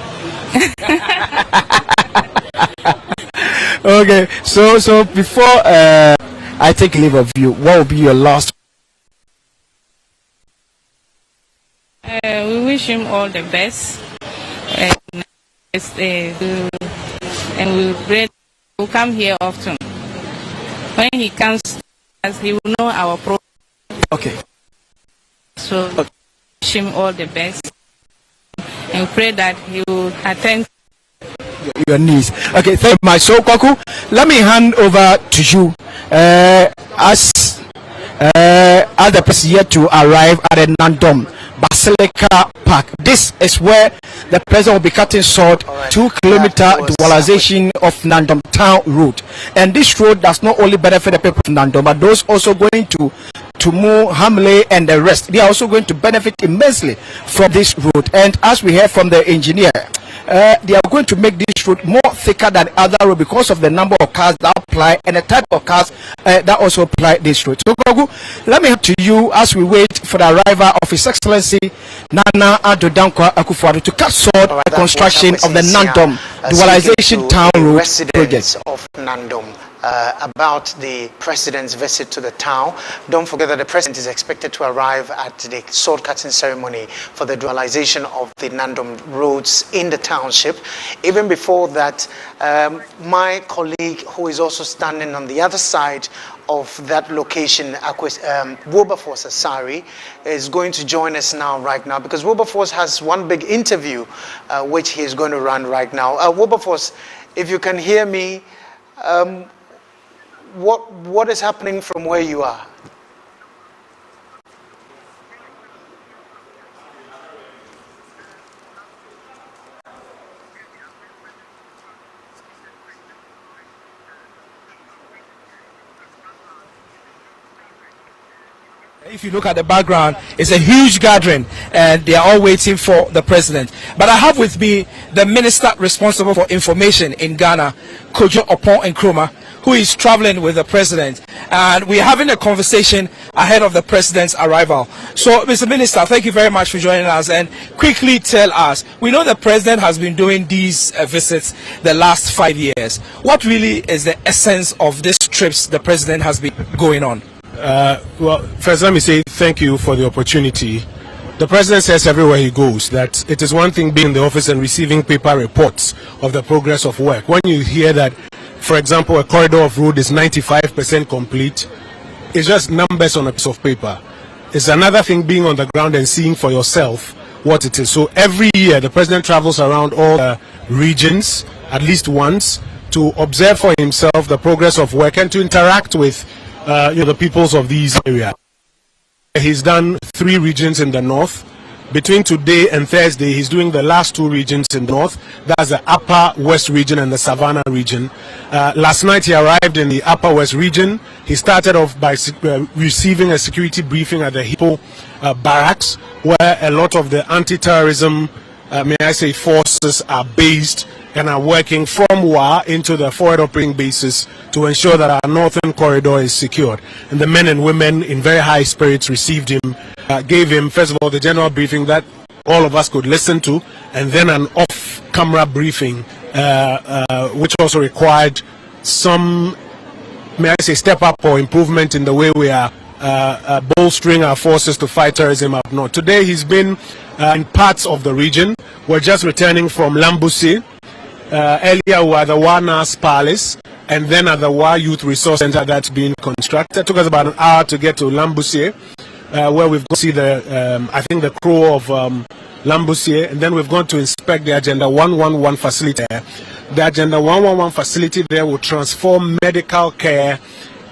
Okay, so before I take leave of you, what will be your last? We wish him all the best, and we'll come here often. When he comes, he will know our program. Okay. So wish him all the best, and pray that he will attend your needs. Okay, thank you, my so Kwaku. Let me hand over to you as the person yet to arrive at the Nandom Basilica Park. This is where the president will be cutting short 2-kilometer dualization of Nandom Town Road. And this road does not only benefit the people of Nandom, but those also going to Mu, Hamley, and the rest. They are also going to benefit immensely from this road. And as we heard from the engineer, they are going to make this road more thicker than other road because of the number of cars that apply and the type of cars that also apply this road. So, let me help to you as we wait for the arrival of His Excellency Nana Addo Dankwa Akufo-Addo to cut short the construction of the Nandom Dualization Town Road project. Of Nandom. About the president's visit to the town. Don't forget that the president is expected to arrive at the sword cutting ceremony for the dualization of the Nandom roads in the township. Even before that, my colleague who is also standing on the other side of that location, Wilberforce Asari, is going to join us right now, because Wilberforce has one big interview which he is going to run right now. Wilberforce, if you can hear me, what is happening from where you are? If you look at the background, it's a huge gathering and they are all waiting for the president. But I have with me the minister responsible for information in Ghana, Kojo Opon Nkrumah, who is traveling with the president. And we're having a conversation ahead of the president's arrival. So, Mr. Minister, thank you very much for joining us. And quickly tell us, we know the president has been doing these visits the last 5 years. What really is the essence of these trips the president has been going on? Well, first let me say thank you for the opportunity. The president says everywhere he goes that it is one thing being in the office and receiving paper reports of the progress of work. When you hear that, for example, a corridor of road is 95% complete, it's just numbers on a piece of paper. It's another thing being on the ground and seeing for yourself what it is. So every year the president travels around all the regions at least once to observe for himself the progress of work and to interact with the peoples of these areas. He's done 3 regions in the north. Between today and Thursday, he's doing the last 2 regions in the north. That's the Upper West region and the Savannah region. Last night he arrived in the Upper West region. He started off by receiving a security briefing at the Hippo barracks, where a lot of the anti-terrorism, forces are based and are working from WA into the forward operating bases to ensure that our northern corridor is secured. And the men and women in very high spirits received him, gave him, first of all, the general briefing that all of us could listen to, and then an off-camera briefing, which also required some, step up or improvement in the way we are bolstering our forces to fight terrorism up north. Today he's been in parts of the region. We're just returning from Lambussie. Earlier we were at the Wanas Palace, and then at the Wa Youth Resource Center that's being constructed. It took us about an hour to get to Lambussie, where we've gone to see the, I think the crew of Lambussie, and then we've gone to inspect the Agenda 111 facility. The Agenda 111 facility there will transform medical care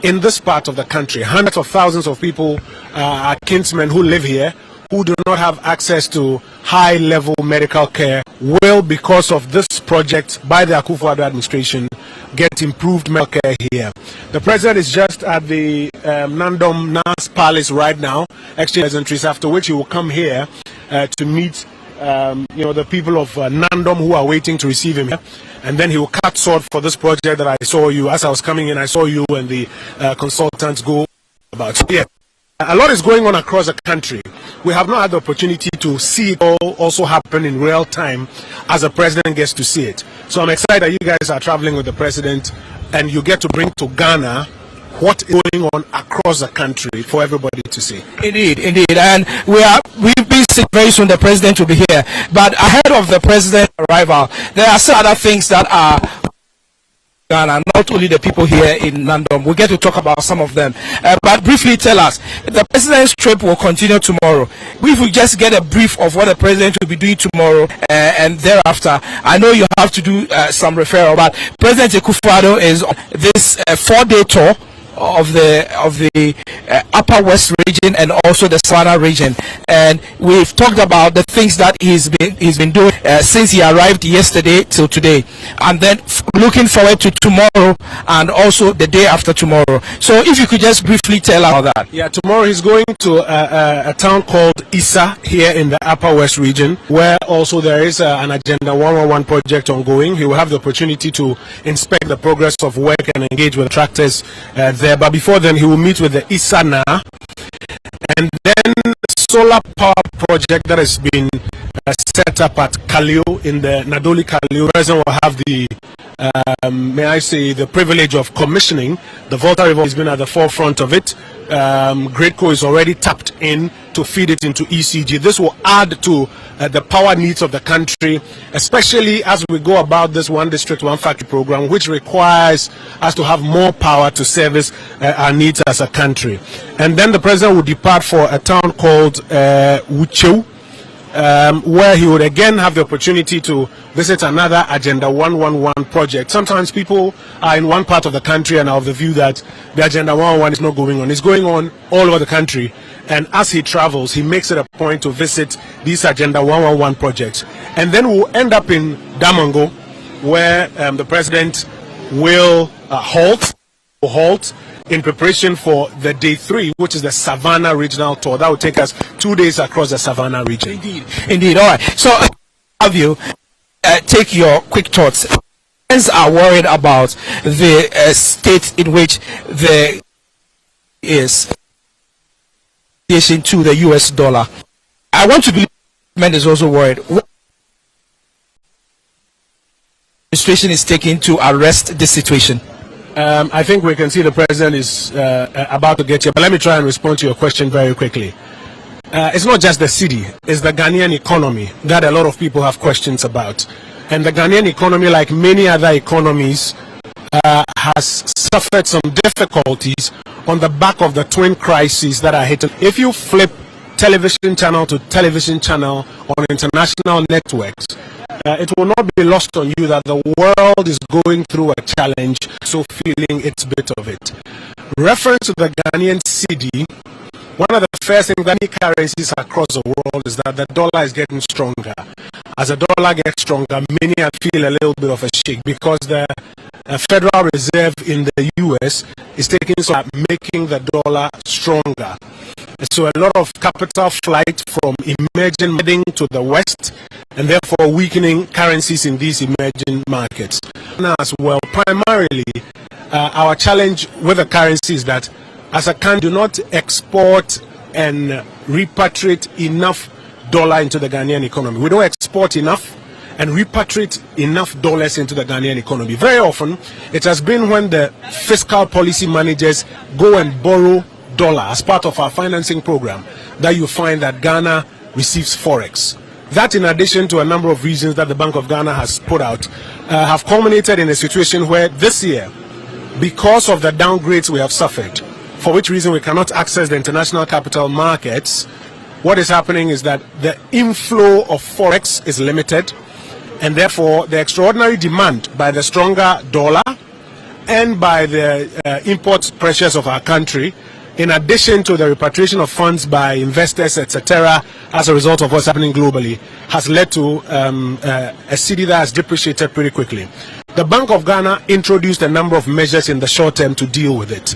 in this part of the country. Hundreds of thousands of people are kinsmen who live here, who do not have access to high-level medical care, will, because of this project by the Akufo-Addo administration, get improved medical care here. The president is just at the Nandom Nas Palace right now, exchanging pleasantries, after which he will come here to meet the people of Nandom who are waiting to receive him here. And then he will cut sword for this project that I saw you. As I was coming in, I saw you and the consultants go about. So, yeah, a lot is going on across the country. We have not had the opportunity to see it all also happen in real time as the president gets to see it. So I'm excited that you guys are traveling with the president and you get to bring to Ghana what is going on across the country for everybody to see. Indeed, indeed. And we've been seeing very soon the president will be here. But ahead of the president's arrival, there are some other things that are Ghana, not only the people here in Nandom. We'll get to talk about some of them. But briefly tell us, the president's trip will continue tomorrow. If we just get a brief of what the president will be doing tomorrow and thereafter, I know you have to do some referral, but President Akufo-Addo is on this 4-day tour of the Upper West region and also the Savannah region, and we've talked about the things that he's been doing since he arrived yesterday till today, and then looking forward to tomorrow and also the day after tomorrow. So if you could just briefly tell us about that. Yeah, tomorrow he's going to a town called Issa here in the Upper West region, where also there is an Agenda 111 project ongoing. He will have the opportunity to inspect the progress of work and engage with tractors there. But before then, he will meet with the Isana and then solar power project that has been set up at Kalio in the Nadoli Kalio. The president will have the, may I say, the privilege of commissioning. The Volta River has been at the forefront of it. Greatco is already tapped in to feed it into ECG. This will add to the power needs of the country, especially as we go about this One District, One Factory program, which requires us to have more power to service our needs as a country. And then the president will depart for a town called Wucheu, where he would again have the opportunity to visit another Agenda 111 project. Sometimes people are in one part of the country and are of the view that the Agenda 111 is not going on. It's going on all over the country. And as he travels, he makes it a point to visit these Agenda 111 projects. And then we'll end up in Damongo, where the president will halt in preparation for the day 3, which is the Savannah regional tour. That will take us 2 days across the Savannah region. Indeed. All right. So, have you take your quick thoughts. Friends are worried about the state in which the is to the US dollar. I want to believe the government is also worried. What administration is taking to arrest this situation? I think we can see the president is about to get here, but let me try and respond to your question very quickly. It's not just the city, it's the Ghanaian economy that a lot of people have questions about. And the Ghanaian economy, like many other economies, has suffered some difficulties on the back of the twin crises that are hitting. If you flip television channel to television channel on international networks, it will not be lost on you that the world is going through a challenge, so feeling its bit of it. Reference to the Ghanaian cedi, one of the first things that any currencies across the world is that the dollar is getting stronger. As the dollar gets stronger, many feel a little bit of a shake because the Federal Reserve in the US is taking some making the dollar stronger. So a lot of capital flight from emerging heading to the West and therefore weakening currencies in these emerging markets. As well, primarily, our challenge with the currency is that as a country, do not export and repatriate enough dollar into the Ghanaian economy. We don't export enough and repatriate enough dollars into the Ghanaian economy. Very often, it has been when the fiscal policy managers go and borrow dollar as part of our financing program that you find that Ghana receives forex. That, in addition to a number of reasons that the Bank of Ghana has put out, have culminated in a situation where this year, because of the downgrades we have suffered, for which reason we cannot access the international capital markets, what is happening is that the inflow of forex is limited, and therefore the extraordinary demand by the stronger dollar and by the import pressures of our country, in addition to the repatriation of funds by investors, etc., as a result of what's happening globally, has led to a cedi that has depreciated pretty quickly. The Bank of Ghana introduced a number of measures in the short term to deal with it.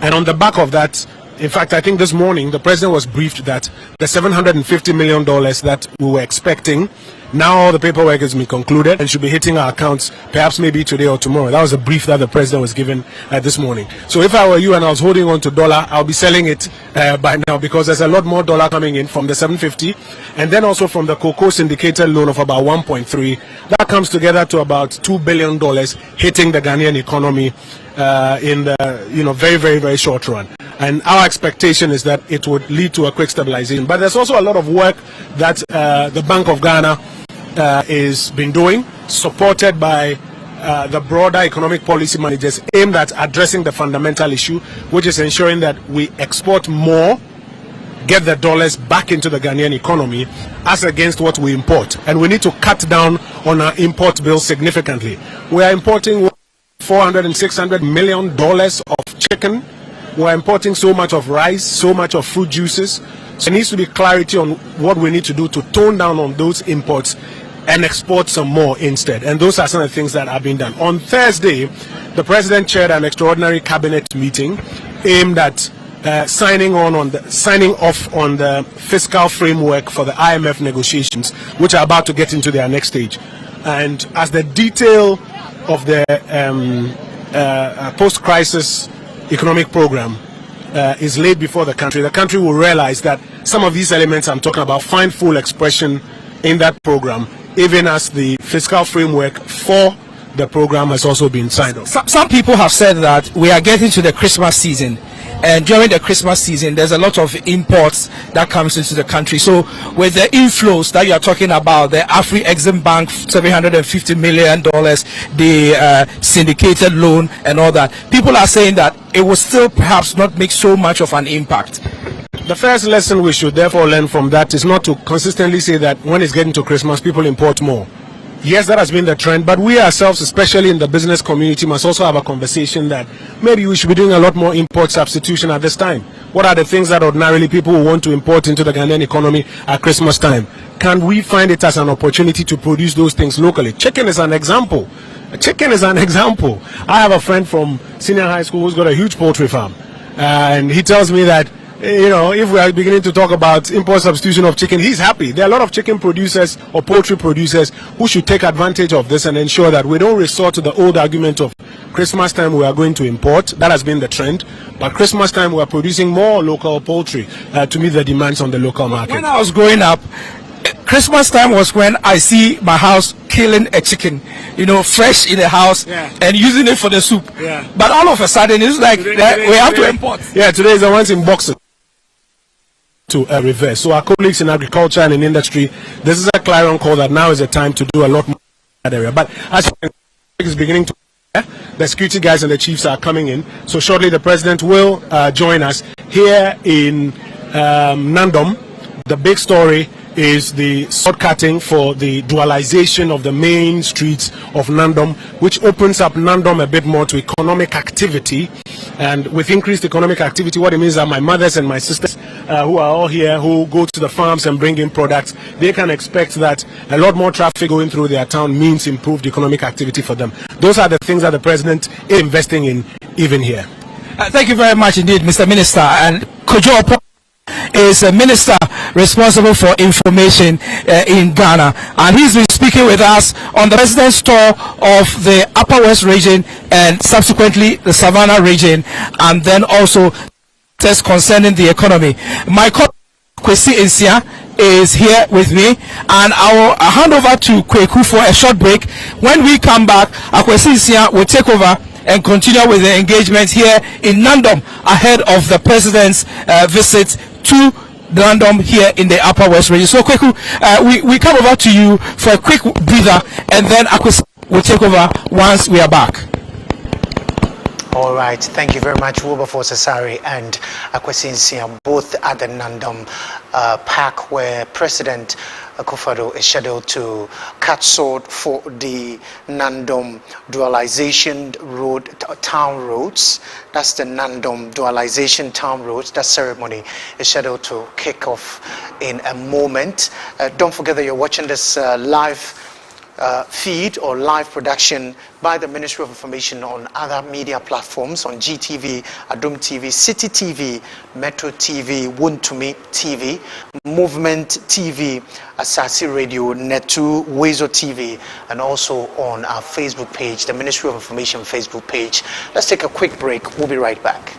And on the back of that, In fact, I think this morning the president was briefed that the $750 million that we were expecting, now all the paperwork has been concluded and should be hitting our accounts perhaps maybe today or tomorrow. That was a brief that the president was given this morning. So if I were you and I was holding on to dollar, I'll be selling it by now, because there's a lot more dollar coming in from the 750 and then also from the cocoa syndicated loan of about 1.3. That comes together to about $2 billion hitting the Ghanaian economy in the very, very, very short run. And our expectation is that it would lead to a quick stabilization. But there's also a lot of work that the Bank of Ghana is been doing, supported by the broader economic policy managers, aimed at addressing the fundamental issue, which is ensuring that we export more, get the dollars back into the Ghanaian economy as against what we import. And we need to cut down on our import bill significantly. We are importing $400 and $600 million of chicken. We're importing so much of rice, so much of fruit juices. So there needs to be clarity on what we need to do to tone down on those imports and export some more instead. And those are some of the things that are being done. On Thursday, the president chaired an extraordinary cabinet meeting aimed at signing off on the fiscal framework for the IMF negotiations, which are about to get into their next stage. And as the detail of the post-crisis economic program is laid before the country will realize that some of these elements I'm talking about find full expression in that program, even as the fiscal framework for the program has also been signed off. Some people have said that we are getting to the Christmas season, and during the Christmas season there's a lot of imports that comes into the country. So with the inflows that you are talking about, the Afri-Exim Bank $750 million, the syndicated loan and all that, people are saying that it will still perhaps not make so much of an impact. The first lesson we should therefore learn from that is not to consistently say that when it's getting to Christmas people import more. Yes, that has been the trend, but we ourselves, especially in the business community, must also have a conversation that maybe we should be doing a lot more import substitution at this time. What are the things that ordinarily people will want to import into the Ghanaian economy at Christmas time? Can we find it as an opportunity to produce those things locally? Chicken is an example. Chicken is an example. I have a friend from senior high school who's got a huge poultry farm, and he tells me that, you know, if we are beginning to talk about import substitution of chicken, he's happy. There are a lot of chicken producers or poultry producers who should take advantage of this and ensure that we don't resort to the old argument of Christmas time we are going to import. That has been the trend. But Christmas time we are producing more local poultry to meet the demands on the local market. When I was growing up, Christmas time was when I see my house killing a chicken, you know, fresh in the house, and using it for the soup. But all of a sudden it's like we have to import. Yeah, today is the ones in boxes to reverse. So our colleagues in agriculture and in industry, this is a clarion call that now is the time to do a lot more in that area. But as is beginning to, the security guys and the chiefs are coming in. So shortly the president will join us here in Nandom. The big story is the sword cutting for the dualization of the main streets of Nandom, which opens up Nandom a bit more to economic activity. And with increased economic activity, what it means is that my mothers and my sisters who are all here, who go to the farms and bring in products, they can expect that a lot more traffic going through their town means improved economic activity for them. Those are the things that the president is investing in even here. Thank you very much indeed, Mr. Minister. And Kojo is a minister responsible for information in Ghana, and he's been speaking with us on the president's tour of the Upper West region and subsequently the Savannah region, and then also tests concerning the economy. My colleague Kwesi Nsia is here with me, and I will hand over to Kweku for a short break. When we come back, Kwesi Nsia will take over and continue with the engagement here in Nandom ahead of the president's visit to Nandom here in the Upper West region. So Kweku, we come over to you for a quick breather, and then Akwesi will take over once we are back. All right, thank you very much, Wilberforce Asari and Akwesi Nsia, both at the Nandom Park, where President Akufo-Addo is scheduled to cut sword for the Nandom dualization road, town roads. That's the Nandom dualization town roads. That ceremony is scheduled to kick off in a moment. Don't forget that you're watching this live feed or live production by the Ministry of Information on other media platforms, on GTV, Adum TV, City TV, Metro TV, Wuntumi TV, Movement TV, Asasi Radio, Netu, Wezo TV, and also on our Facebook page, the Ministry of Information Facebook page. Let's take a quick break. We'll be right back.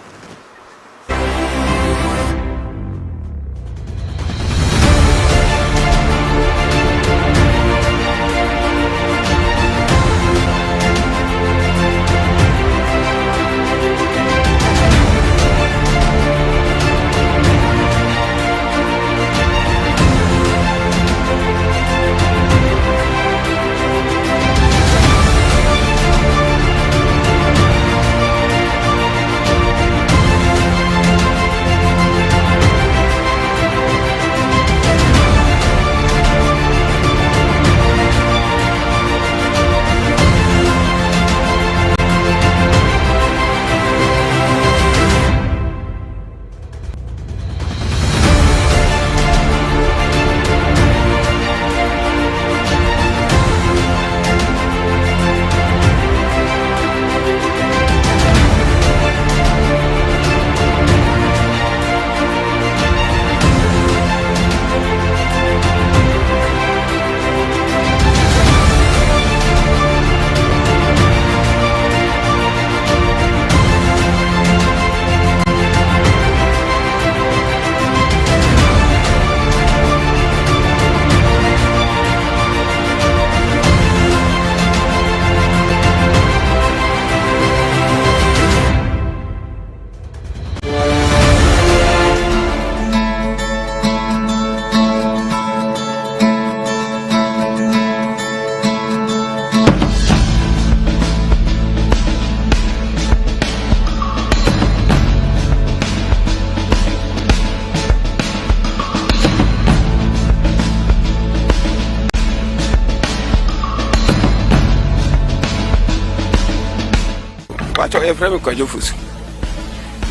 Pacho efrem kwajo fusu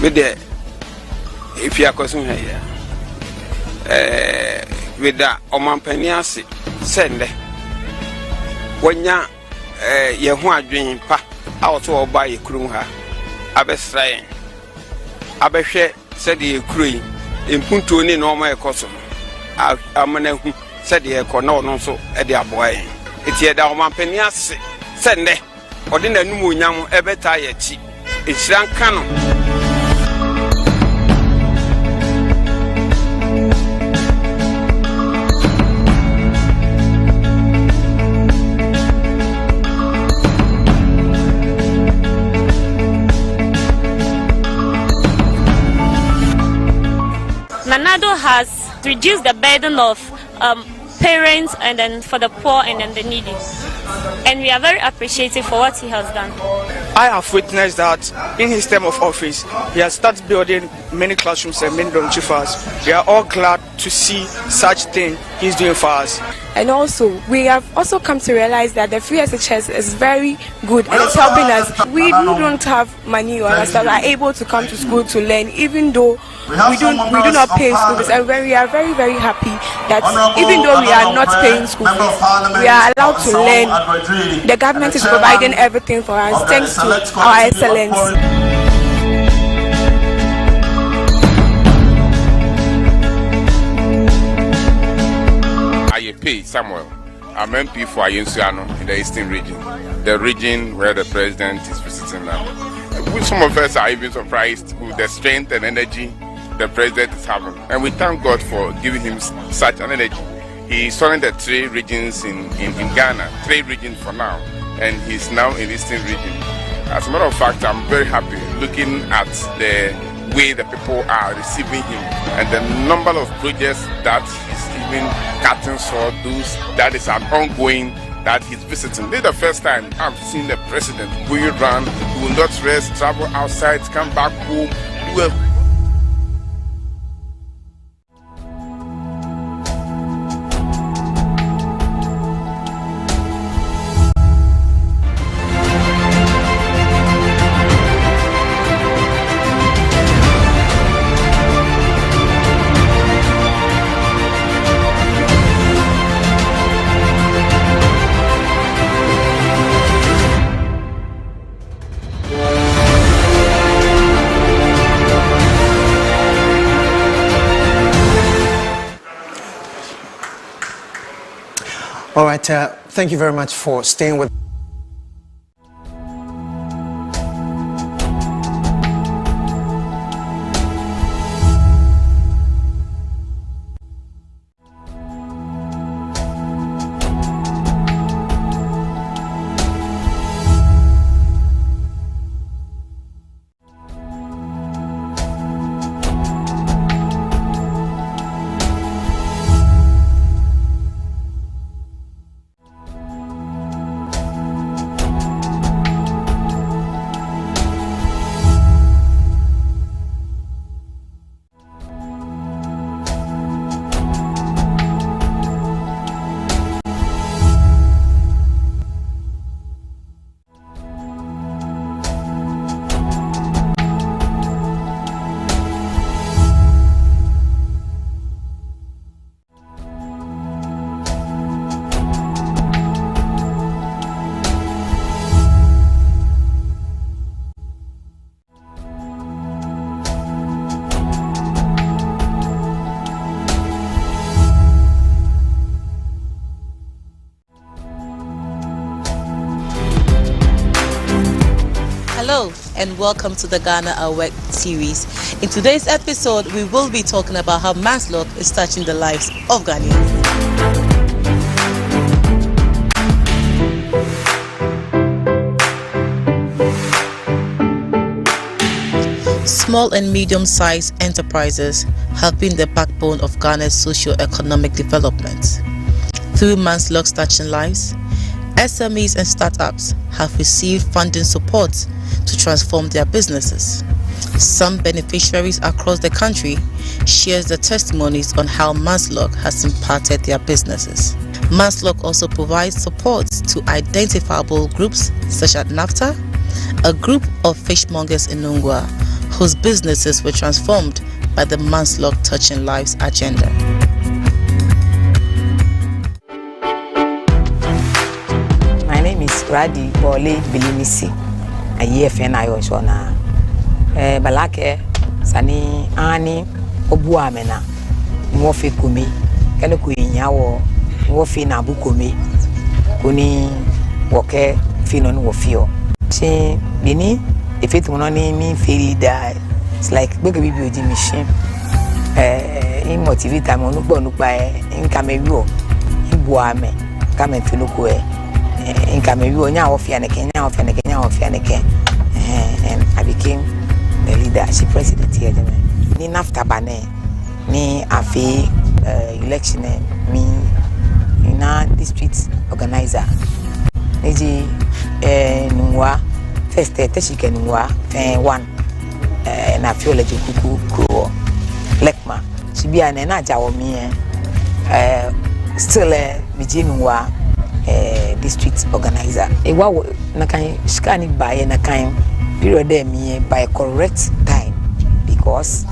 with the if you are concerned here with the omampaniase sende wonya ye ho adwen pa awoto oba ye kurum ha abesrae abehwe sede ye kuroi empunto ni no ma ekoso amana hu sede ye ko na ono so e de aboaye etie da omampaniase sende odina numu onyam ebeta ye chi echiran kano Nanado has reduced the burden of parents and then for the poor and then the needy. And we are very appreciative for what he has done. I have witnessed that in his term of office, he has started building many classrooms and many dormitory for us. We are all glad to see such thing he's doing for us. And also, we have also come to realize that the free SHS is very good and it's helping us. We don't have money or other stuff, are able to come to school to learn, even though we do not pay school fees. And we are very, very happy that even though we are not paying school fees, we are allowed to learn. The government is providing everything for us thanks to our excellence. Pay Samuel, I'm MP for Ayensuano in the Eastern region, the region where the president is visiting now. Some of us are even surprised with the strength and energy the president is having, and we thank God for giving him such an energy. He's running the 3 regions in Ghana, 3 regions for now, and he's now in the Eastern region. As a matter of fact, I'm very happy looking at the way the people are receiving him and the number of projects that he's even cutting saw those that is an ongoing that he's visiting. This is the first time I've seen the president going around, he will not rest, travel outside, come back home, do a All right, thank you very much for staying with Hello and welcome to the Ghana Awake series. In today's episode, we will be talking about how manslaughter is touching the lives of Ghanaians. Small and medium-sized enterprises have been the backbone of Ghana's socio-economic development. Through manslaughter touching lives, SMEs and startups have received funding support to transform their businesses. Some beneficiaries across the country shares the testimonies on how manslaughter has impacted their businesses. Manslaughter also provides support to identifiable groups such as NAFTA, a group of fishmongers in Nungwa, whose businesses were transformed by the manslaughter touching lives agenda. My name is Radi Bole Bilimisi. A year fena yo shona balake sani ani obuamena mwofi kumi kene kuinyawo mwofi na bukumi kuni woke fino no wofio chi bini efetu no ni feel leader. It's like bege bibi oji mission in motivate am onugbo nupa in kamewo ibuame kame finuko in kamewo nya wofia ne Kenya and I became the leadership president here. Ni NAFTA bane ni afi election me ina district organizer niji nwa first teshike nwa 1 na fi oleje kuku kuro lekma sibia na jawo mi still biji nwa district organizer ewa na kan skani baye na kan period me by correct time because